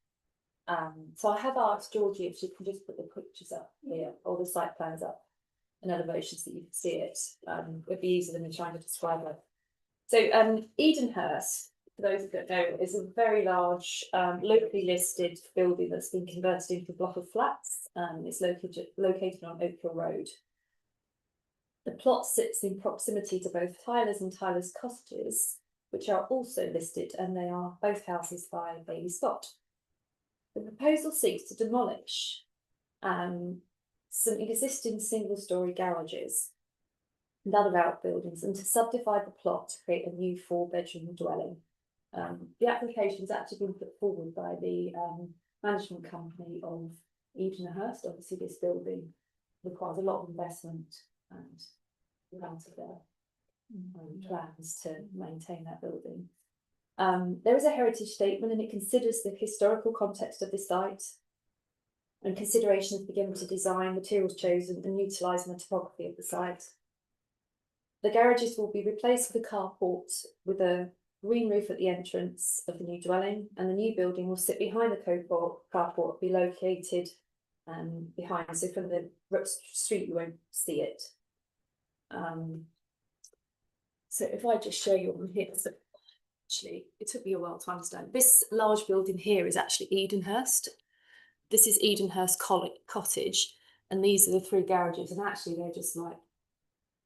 So I have asked Georgie if she can just put the pictures up here, or the site plans up, and elevations that you can see it. Would be easier than me trying to describe it. So Edenhurst, for those who don't know, is a very large locally listed building that's been converted into a block of flats. It's located on Oakhill Road. The plot sits in proximity to both Tyler's and Tyler's Cottages, which are also listed, and they are both houses by Bailey Scott. The proposal seeks to demolish some existing single-storey garages and other outbuildings, and to subdivide the plot to create a new 4-bedroom dwelling. The application has actually been put forward by the management company of Edenhurst. Obviously, this building requires a lot of investment and amount of their plans to maintain that building. There is a heritage statement, and it considers the historical context of the site and considerations beginning to design, materials chosen, and utilising the topography of the site. The garages will be replaced with a carport with a green roof at the entrance of the new dwelling, and the new building will sit behind the carport, be located behind, so from the street you won't see it. So if I just show you on here, so actually it took me a while to understand. This large building here is actually Edenhurst. This is Edenhurst Cottage, and these are the 3 garages, and actually they're just like,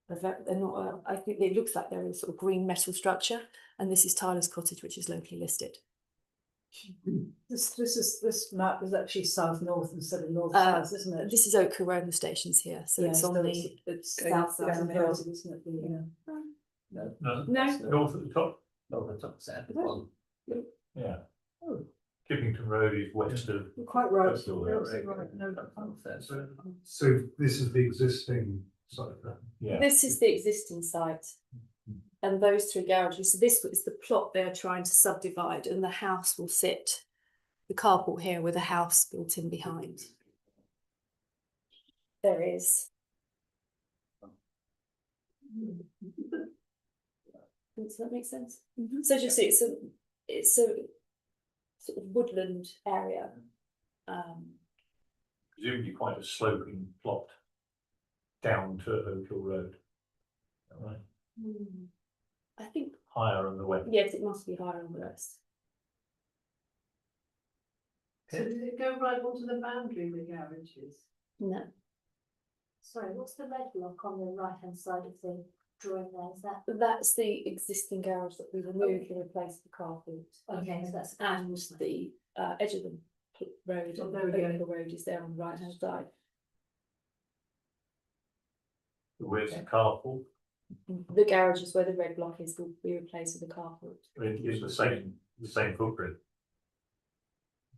they're not, I think it looks like they're a sort of green metal structure, and this is Tyler's Cottage, which is locally listed. This map is actually south-north instead of north-south, isn't it? This is Oakhill Road, and the station's here, so it's on the it's south-south. downhill, isn't it? Yeah. No, No. north at the top, Not the top, south, the bottom. yeah. Kippington Road is west of. You're quite right. That's all You're right. absolutely right. No, So this is the existing site then? Yeah. This is the existing site, and those 3 garages. So this is the plot they're trying to subdivide, and the house will sit, the carport here with a house built in behind. There is. Does that make sense? So just see, it's a sort of woodland area. Presumably quite a sloping plot down to Oakhill Road. Is that right? I think, Higher on the west. yes, it must be higher on the west. So does it go right onto the boundary with garages? No, Sorry, what's the red block on the right-hand side of the drawing there? Is that? that's the existing garage that we removed and replaced the carport. Okay, so that's. And the edge of the road, Oh, on there we go. Oakhill Road is there on the right hand side. Where's the carpool? The garage is where the red block is, will be replaced with a carport. It's the same footprint.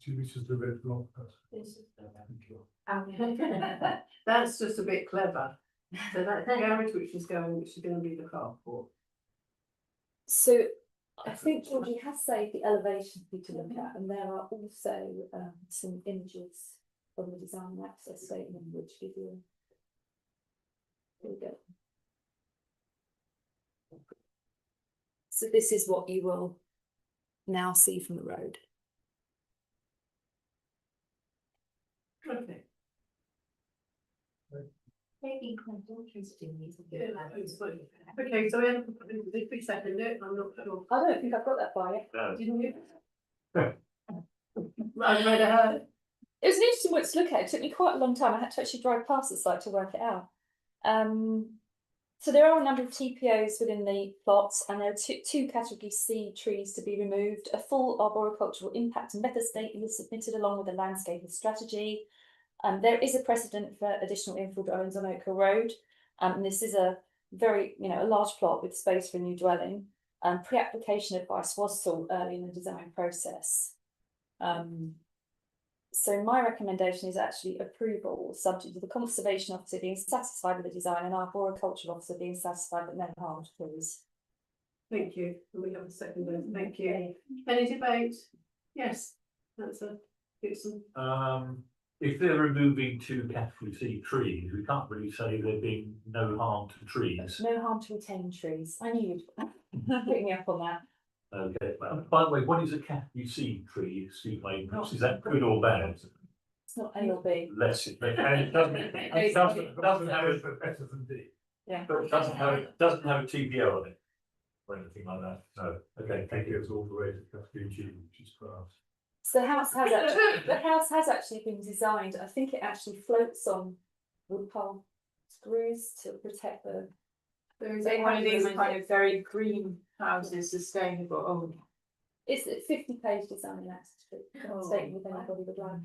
Which is the red block? That's just a bit clever. So that's the garage which is going to be the carport. So I think Georgie has saved the elevation for you to look at, and there are also some images from the design and access statement which give you. There we go. So this is what you will now see from the road. Okay. Okay, so we have, if we second it, I'm not sure. I don't think I've got that far yet. No. Didn't you? I've read her. It was an interesting one to look at. It took me quite a long time. I had to actually drive past the site to work it out. So there are a number of TPOs within the plots, and there are two category C trees to be removed. A full arboricultural impact and method statement is submitted along with a landscaping strategy. There is a precedent for additional infill dwellings on Oak Hill Road. And this is a very, a large plot with space for a new dwelling. Pre-application advice was sought early in the design process. So my recommendation is actually approval, subject to the conservation officer being satisfied with the design and our arboricultural officer being satisfied that no harm occurs. Thank you. And we have a second then. Thank you. Any debate? Yes, that's a Gibson. If they're removing two category C trees, we can't really say there being no harm to trees. No harm to retain trees. I knew you'd pick me up on that. Okay, by the way, what is a category C tree? Excuse my ignorance, is that good or bad? It's not A or B. Less, and it doesn't have a, Better than D. Yeah. but it doesn't have a TPO on it. Or anything like that, no, okay, I think it was all the way to category G, which is class. So the house has actually been designed. I think it actually floats on wood pole screws to protect the. They one of these kind of very green houses, sustainable, It's a 50-page design statement with anybody would like.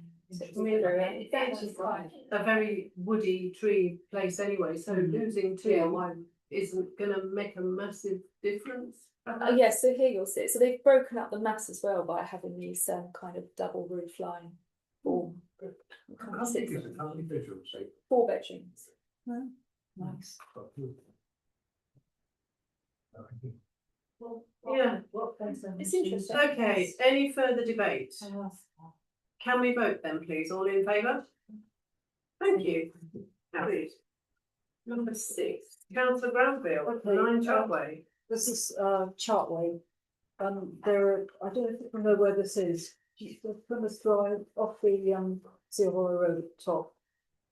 I mean, it's actually quite a very woody tree place anyway, so losing two isn't gonna make a massive difference. Yes, so here you'll see it. So they've broken up the mass as well by having these kind of double roof line form. How big is it? How many bedrooms? 4 bedrooms. Nice. Yeah, It's interesting. okay, any further debate? Can we vote then, please? All in favour? Thank you. Carried. Number 6, Councillor Granville, Okay, 9 Chartway. This is Chartway. There, I don't know if you know where this is. Plymouth Drive off the Seal Hollow Road at the top.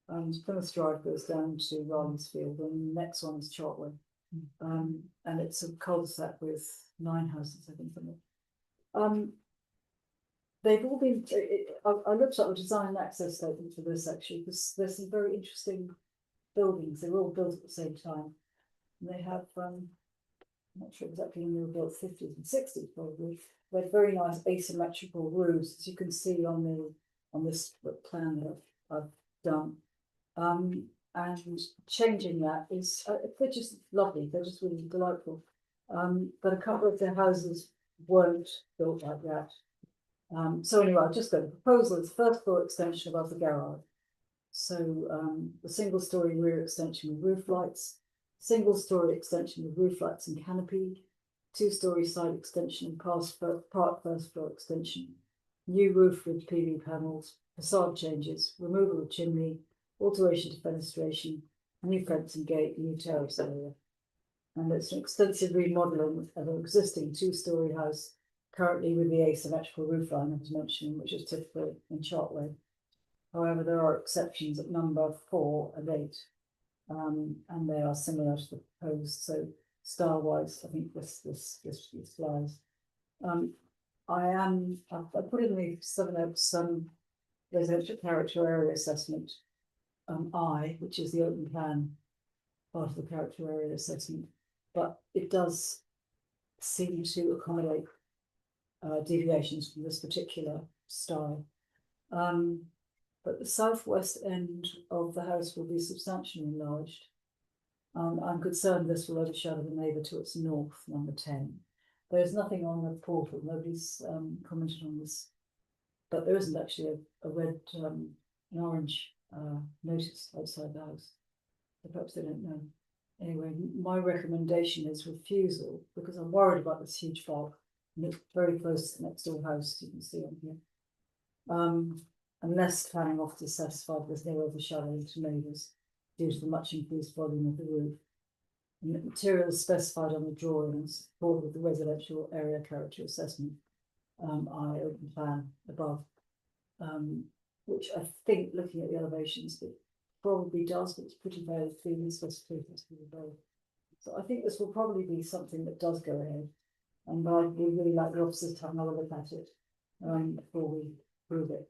And Plymouth Drive goes down to Rylensfield, and the next one is Chartway. And it's a cul-de-sac with 9 houses, I think, in it. They've all been. I looked at the design and access statement for this actually, because there's some very interesting buildings. They were all built at the same time. And they have. I'm not sure exactly when they were built, 50s and 60s probably. They had very nice asymmetrical roofs, as you can see on this plan that I've done. And changing that is, they're just lovely. They're just really delightful. But a couple of their houses weren't built like that. So anyway, I've just got a proposal. It's first floor extension above the garage. So the single story rear extension with roof lights, single story extension with roof lights and canopy, 2-story side extension and part first floor extension, new roof with PV panels, facade changes, removal of chimney, alteration to fenestration, new fence and gate, new terrace area. And it's an extensive remodelling of an existing 2-story house, currently with the asymmetrical roof line I was mentioning, which is typical in Chartway. However, there are exceptions at number 4 and 8, and they are similar to the proposed. So style-wise, I think this flies. I put in the Southern Oaks residential character area assessment. Which is the open plan part of the character area assessment, but it does seem to accommodate deviations from this particular style. But the southwest end of the house will be substantially enlarged. I'm concerned this will overshadow the neighbour to its north, number 10. There's nothing on the portal, nobody's commented on this, but there isn't actually a red, an orange notice outside the house. So perhaps they don't know. Anyway, my recommendation is refusal, because I'm worried about this huge fog, and it's very close to the next door house, you can see on here. Unless planning officer is satisfied there's no overshadowing to neighbours due to the much increased volume of the roof. And the materials specified on the drawings, according with the residential area character assessment, open plan above, which I think, looking at the elevations, it probably does, but it's pretty vague, feeling specifications for the road. So I think this will probably be something that does go ahead. And I would really like the officers to have another look at it, before we prove it.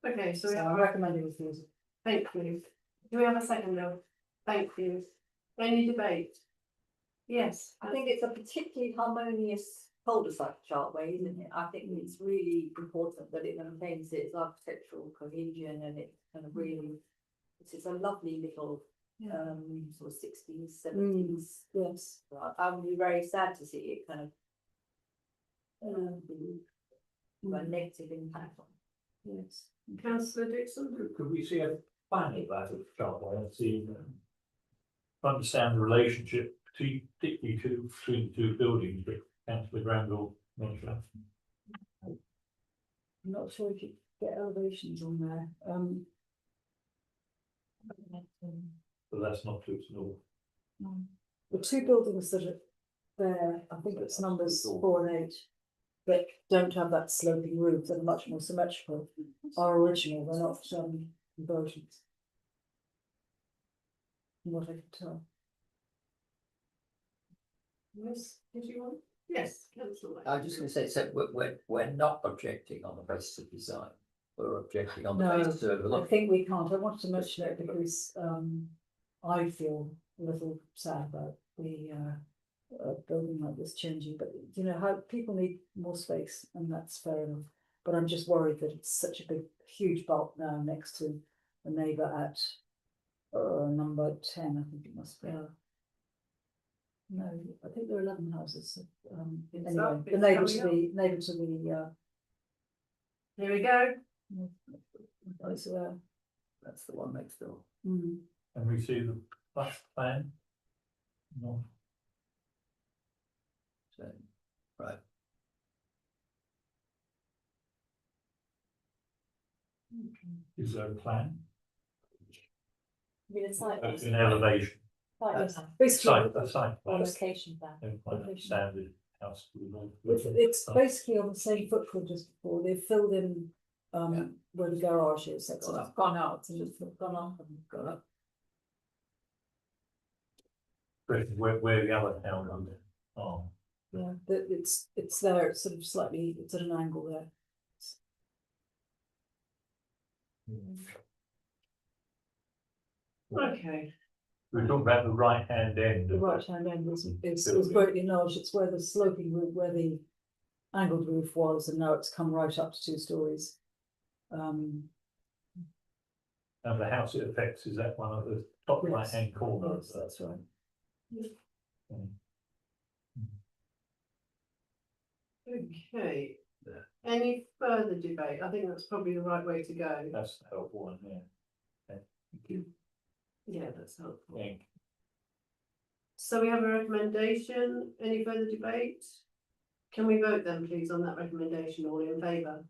Okay, so So I recommend it refusal. thank you. Do we have a second now? Thank you. Any debate? Yes. I think it's a particularly harmonious cul-de-sac Chartway, isn't it? I think it's really important that it maintains its architectural cohesion and it kind of really, it's a lovely little sort of 60s, 70s. Yes. I would be very sad to see it kind of a negative impact on. Yes. Councillor Dixon? Could we see a plan of that at Chartway and see, understand the relationship particularly between the two buildings that Councillor Granville mentioned? I'm not sure if you get elevations on there. But that's not to its north. The two buildings that are there, I think it's numbers 4 and 8, that don't have that sloping roof, that are much more symmetrical, are original, they're not conversions. From what I can tell. Yes, did you want? Yes, councillor. I was just going to say, so we're not objecting on the basis of design. We're objecting on the No, basis of I look. think we can't, I wanted to mention it because I feel a little sad about the building like this changing, but you know how people need more space and that's fair enough. But I'm just worried that it's such a big, huge bulk now next to the neighbour at number 10, I think it must be. No, I think there are 11 houses. Anyway, up, the it's neighbour to coming the neighbour to the Here we go. that's That's the one next door. mm. And we see the flash plan? No. So, right. Is there a plan? I mean, a site. An elevation, Basically, a site Or plan, location plan. and like standard house to the north. it's basically on the same footprint as before. They've filled in where the garage is. That's Gone it. up. Gone out and it's gone up and gone up. Where the other town under, oh, Yeah, it's there. It's sort of slightly. It's at an angle there. Okay. we're talking about the right hand end. The of right that. hand end is building. greatly enlarged. It's where the sloping roof, where the angled roof was, and now it's come right up to 2 stories. And the house it affects, is that one of the top Yes. right hand corner? Yes, that's right. Okay. Any further debate? I think that's probably the right way to go. That's the helpful one, yeah. Okay, thank you. Yeah, that's helpful. Yeah. So we have a recommendation. Any further debate? Can we vote then, please, on that recommendation? All in favour?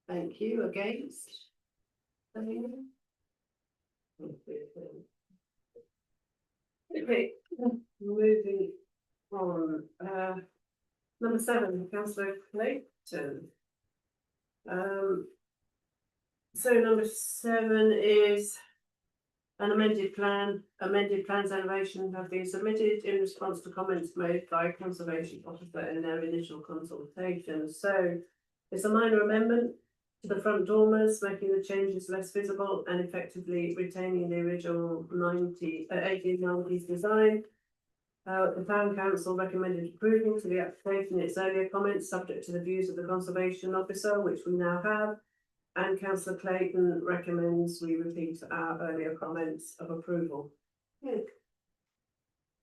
Thank you. Against? Anyone? Okay, moving on. Number 7, councillor Clayton. So number 7 is an amended plan. Amended plans elevation have been submitted in response to comments made by conservation officer in their initial consultation. So it's a minor amendment to the front dormers, making the changes less visible and effectively retaining the original 1890s design. The town council recommended approval to the application in its earlier comments, subject to the views of the conservation officer, which we now have. And councillor Clayton recommends we repeat our earlier comments of approval.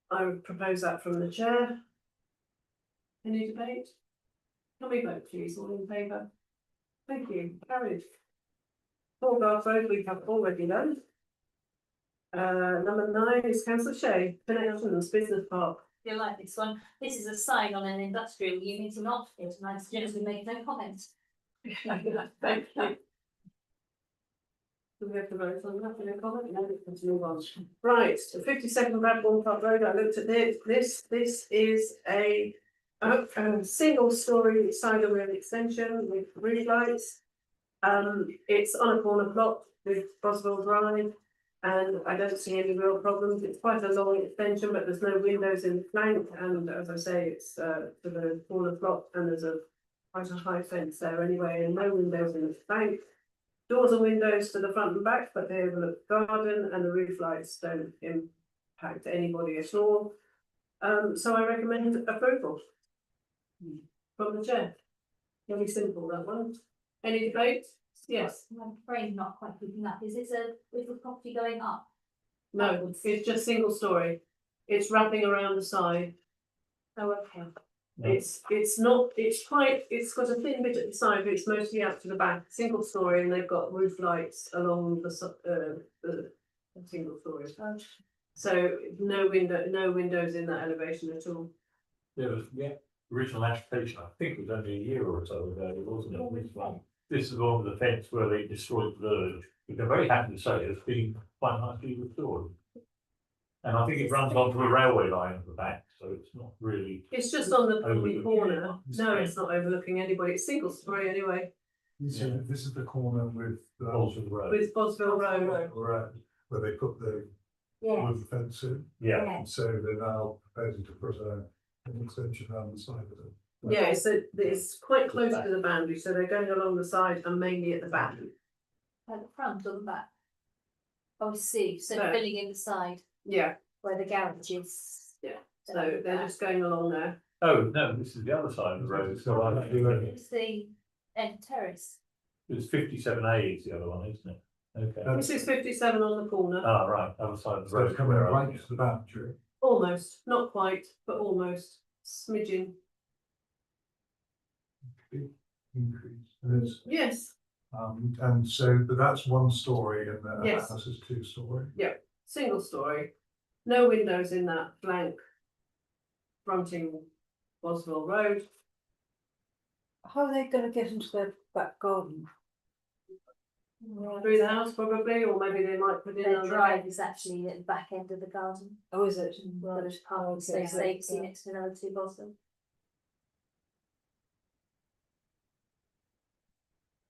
I would propose that from the chair. Any debate? Can we vote, please? All in favour? Thank you. Carried. Fourgarth Road we have already done. Number 9 is councillor Shay, Connections Business Park. You'll like this one. This is a sign on an industrial unit in Oxford, and I suggest we make no comments. Thank you. Do we have to vote on that in a comment? No, let's move on. Right, 52nd Bradbourne Park Road, I looked at this is a single story cider mill extension with reed lights. It's on a corner plot with Boswell Drive. And I don't see any real problems. It's quite a long extension, but there's no windows in the flank, and as I say, it's to the corner plot, and there's quite a high fence there anyway, and no windows in the flank. Doors and windows to the front and back, but they overlook the garden, and the roof lights don't impact anybody at all. So I recommend approval from the chair. Really simple, that one. Any debate? Yes. I'm afraid not quite keeping up. Is the property going up? No, it's just single story. It's wrapping around the side. Oh, okay. It's not, it's got a thin bit at the side, but it's mostly out to the back, single story, and they've got roof lights along the single story. So no windows in that elevation at all. Yeah, original application, I think it was only a year or so ago, wasn't it? This is one of the fence where they destroyed the verge, but they're very happy to say it's been quite nicely restored. And I think it runs onto a railway line at the back, so it's not really. It's just on the Overlooking. corner. No, it's not overlooking anybody. It's single story anyway, So this is the corner with, Bolton Road. with Boswell Road. where they put the Yeah. wood fence in. Yeah, And so they're now proposing to put an extension around the side of it. Yeah, so it's quite close to the boundary, so they're going along the side and mainly at the back. At the front or the back? Oh, I see, so Back. filling in the side Yeah, where the garage is. Yeah. so they're just going along there. oh, no, this is the other side of the road, so I think It's the end terrace. it's 57A is the other one, isn't it? Okay. This is 57 on the corner, Ah, right, other side of the So road. it's coming where right to the boundary. almost, not quite, but almost, smidgen. Increase. There's, Yes, and so, but that's one story and the Yes. house is 2 story. single story, no windows in that flank fronting Boswell Road. How are they gonna get into their back garden? Through the house probably, or maybe they might put in Their on drive is actually at the back end of the garden. Oh, is it? Well, there's parking Okay. space, they see next to another two Boston.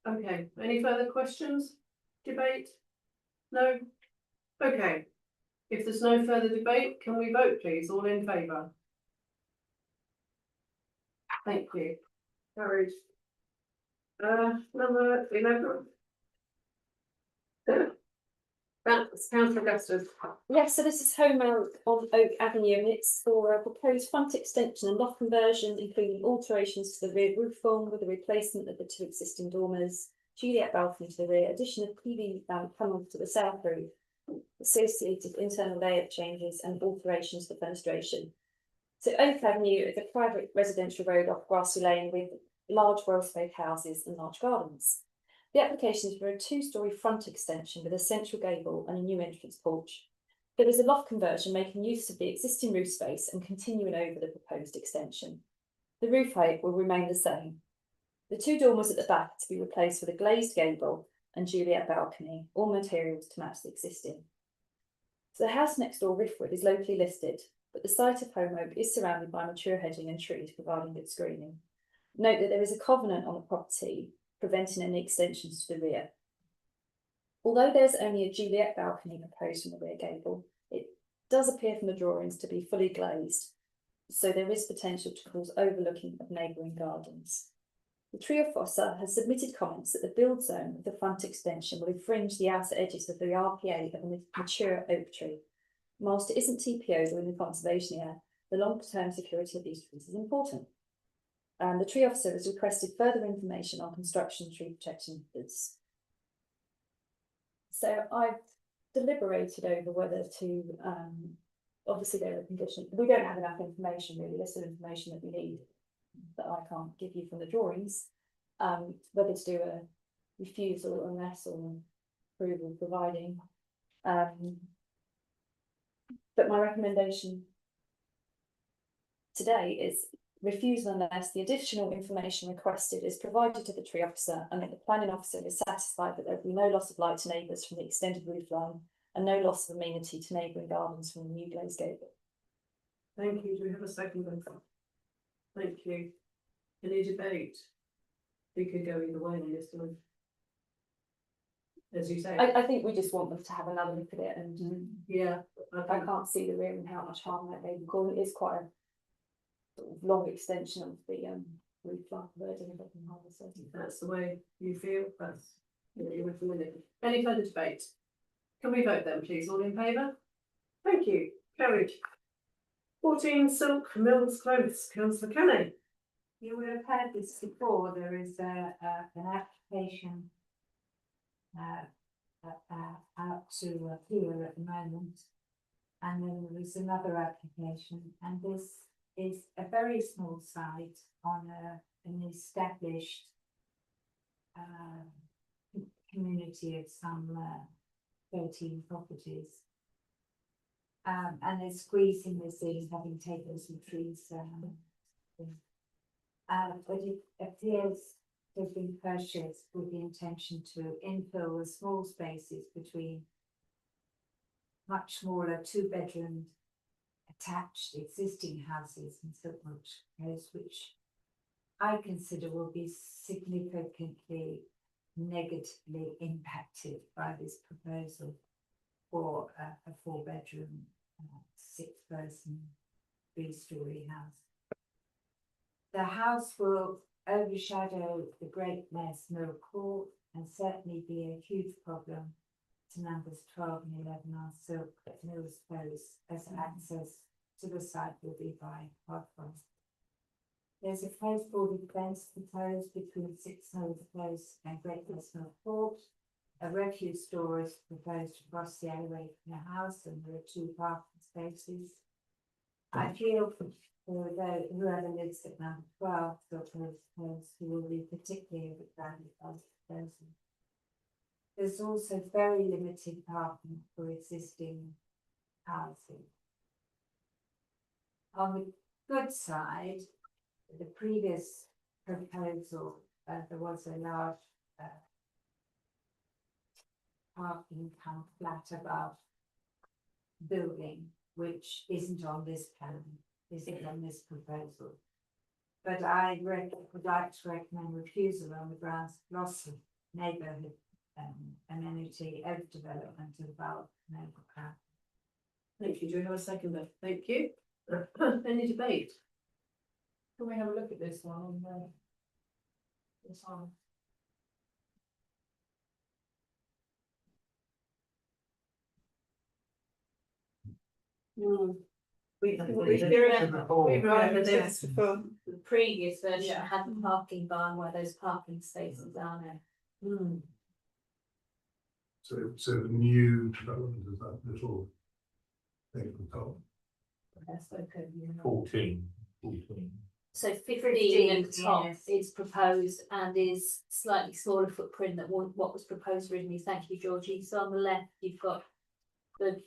Okay, any further questions? Debate? No? Okay. If there's no further debate, can we vote please? All in favour? Thank you. Carried. Number 11. That's councillor Augustus. Yes, so this is Home Out on Oak Avenue, and it's for a proposed front extension and loft conversion, including alterations to the rear roof form with a replacement of the 2 existing dormers, Juliet balcony to the rear, addition of PV panels to the south roof, associated internal layout changes and alterations to fenestration. So Oak Avenue is a private residential road off Grassy Lane with large well-spoke houses and large gardens. The application is for a 2-story front extension with a central gable and a new entrance porch. There is a loft conversion making use of the existing roof space and continuing over the proposed extension. The roof height will remain the same. The 2 dormers at the back are to be replaced with a glazed gable and Juliet balcony, all materials to match the existing. So the house next door, Riffwood, is locally listed, but the site of Home Oak is surrounded by mature hedging and trees providing good screening. Note that there is a covenant on the property preventing any extensions to the rear. Although there's only a Juliet balcony proposed from the rear gable, it does appear from the drawings to be fully glazed, so there is potential to cause overlooking of neighbouring gardens. The Trio Fossa has submitted comments that the build zone of the front extension will infringe the outer edges of the RPA of a mature oak tree. Whilst it isn't TPO'd or in the conservation area, the long-term security of these trees is important. The tree officer has requested further information on construction tree protection methods. So I've deliberated over whether to, obviously there are conditions, we don't have enough information really, there's some information that we need that I can't give you from the drawings. Whether to do a refusal unless or approval providing. But my recommendation today is refusal unless the additional information requested is provided to the tree officer and that the planning officer is satisfied that there will be no loss of light to neighbours from the extended roof line and no loss of amenity to neighbouring gardens from the new glazed gable. Thank you. Do we have a second? Thank you. Any debate? We could go either way on this one. as you say. I think we just want them to have another look at it, and Yeah, I can't see the rear and how much harm that may be causing. It's quite a sort of long extension of the roof line, but I don't know if I can harm the surface. if that's the way you feel, that's, you know, you're recommending. Any further debate? Can we vote then, please? All in favour? Thank you, carried. 14 Silk Mills Close, councillor Kenny. You would have heard this before, there is an application out to appeal at the moment. And then there is another application, and this is a very small site on an established community of some 13 properties. And they're squeezing this in, having taken some trees down. But it appears to have been purchased with the intention to infill the small spaces between much smaller 2-bedroom attached existing houses in Silkwood Close, which I consider will be significantly negatively impacted by this proposal for a 4-bedroom, 6-person, 3-story house. The house will overshadow the Great Mares Mill Court and certainly be a huge problem to numbers 12 and 11 on Silk Mills Close, as access to the site will be by pathway. There's a close bordered fence proposed between 6 Mills Close and Great Mares Mill Court. A refuse store is proposed across the alleyway from the house, and there are 2 parking spaces. I feel for whoever lives at number 12, who will be particularly overcrowded by the proposal. There's also very limited parking for existing housing. On the good side, the previous proposal, there was a large parking come flat above building, which isn't on this plan, isn't on this proposal. But I would like to recommend refusal on the grounds of loss of neighbourhood amenity, overdevelopment of bulk and overcrowding. Thank you. Do we have a seconder? Thank you. Any debate? Can we have a look at this one on this one? We Right, yes, before. The previous version Yeah. had the parking barn where those parking spaces are now. So the new development is that little thing at the top. That's okay. 14. So 15 at the 15, top yes. is proposed and is slightly smaller footprint than what was proposed originally. Thank you, Georgie. So on the left, you've got the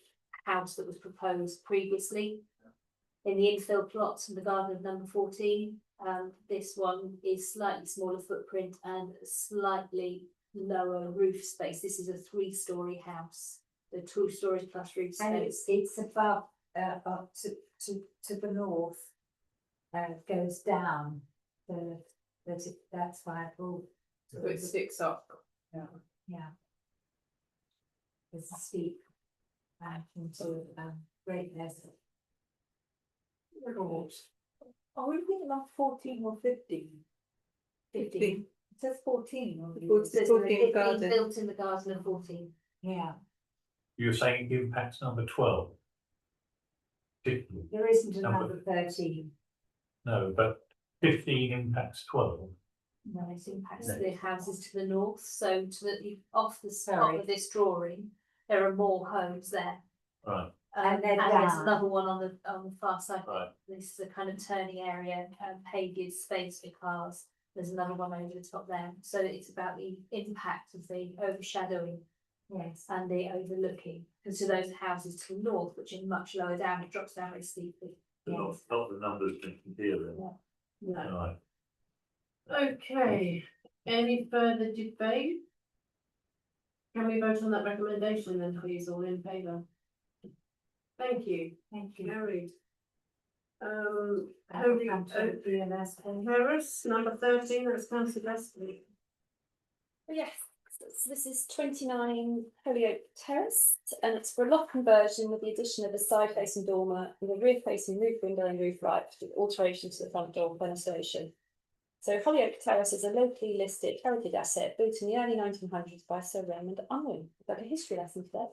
house that was proposed previously in the infill plots from the garden of number 14. This one is slightly smaller footprint and slightly lower roof space. This is a 3-story house, the 2 stories plus roof And space. it's above, up to the north, goes down, that's why I thought, So it sticks up. yeah. There's a steep, into, Great Mares. Are we looking about 14 or 15? 15. It says 14 on the. It's There's 14 15 garden. built in the garden of 14. Yeah, You're saying it impacts number 12? 15? there isn't a Number- number 13. No, but 15 impacts 12. No, it impacts the houses to the north, so to the off the spot Sorry. of this drawing, there are more homes there. Right. And they're there's down. another one on the far side. Right. This is a kind of turning area, paved space for cars. There's another one over the top there. So it's about the impact of the overshadowing, Yes. and the overlooking. Because to those houses to the north, which are much lower down, it drops down very steeply. Not the numbers mentioned here then. No. Right. Okay, any further debate? Can we vote on that recommendation then, please, all in favour? Thank you, Thank you. carried. Harry, Harris, number 13, that's councillor Leslie. Yes, So this is 29 Holyoke Terrace, and it's for a loft conversion with the addition of a side facing dormer with a rear facing roof window and roof light with alterations to the front door fenestration. So Holyoke Terrace is a locally listed heritage asset built in the early 1900s by Sir Raymond Unwin. Like a history lesson today.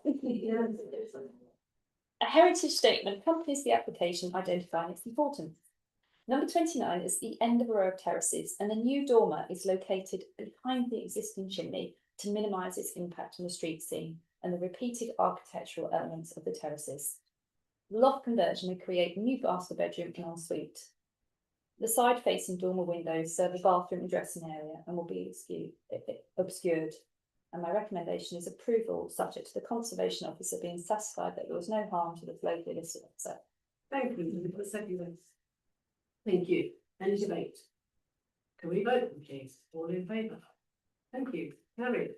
A heritage statement accompanies the application identifying its importance. Number 29 is the end of a row of terraces, and a new dormer is located behind the existing chimney to minimise its impact on the street scene and the repeated architectural elements of the terraces. The loft conversion will create a new master bedroom and ensuite. The side-facing dormer windows serve a bathroom and dressing area and will be obscured. And my recommendation is approval, subject to the conservation officer being satisfied that there was no harm to the flow of the illicit officer. Thank you, for the second. Thank you. Any debate? Can we vote, please? All in favour? Thank you. Carried.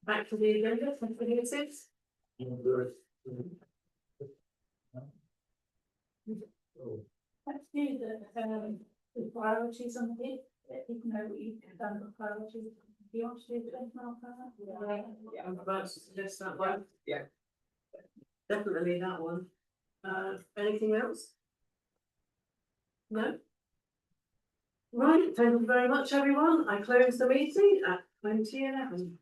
Back to the agenda, something it says. Let's do the priorities on here, even though we've done the priorities. Do you want to do the Yeah, I'm about to suggest that one. Yeah. Definitely that one. Anything else? No? Right, thank you very much, everyone. I close the meeting at 20:11.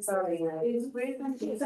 Sorry, Sorry.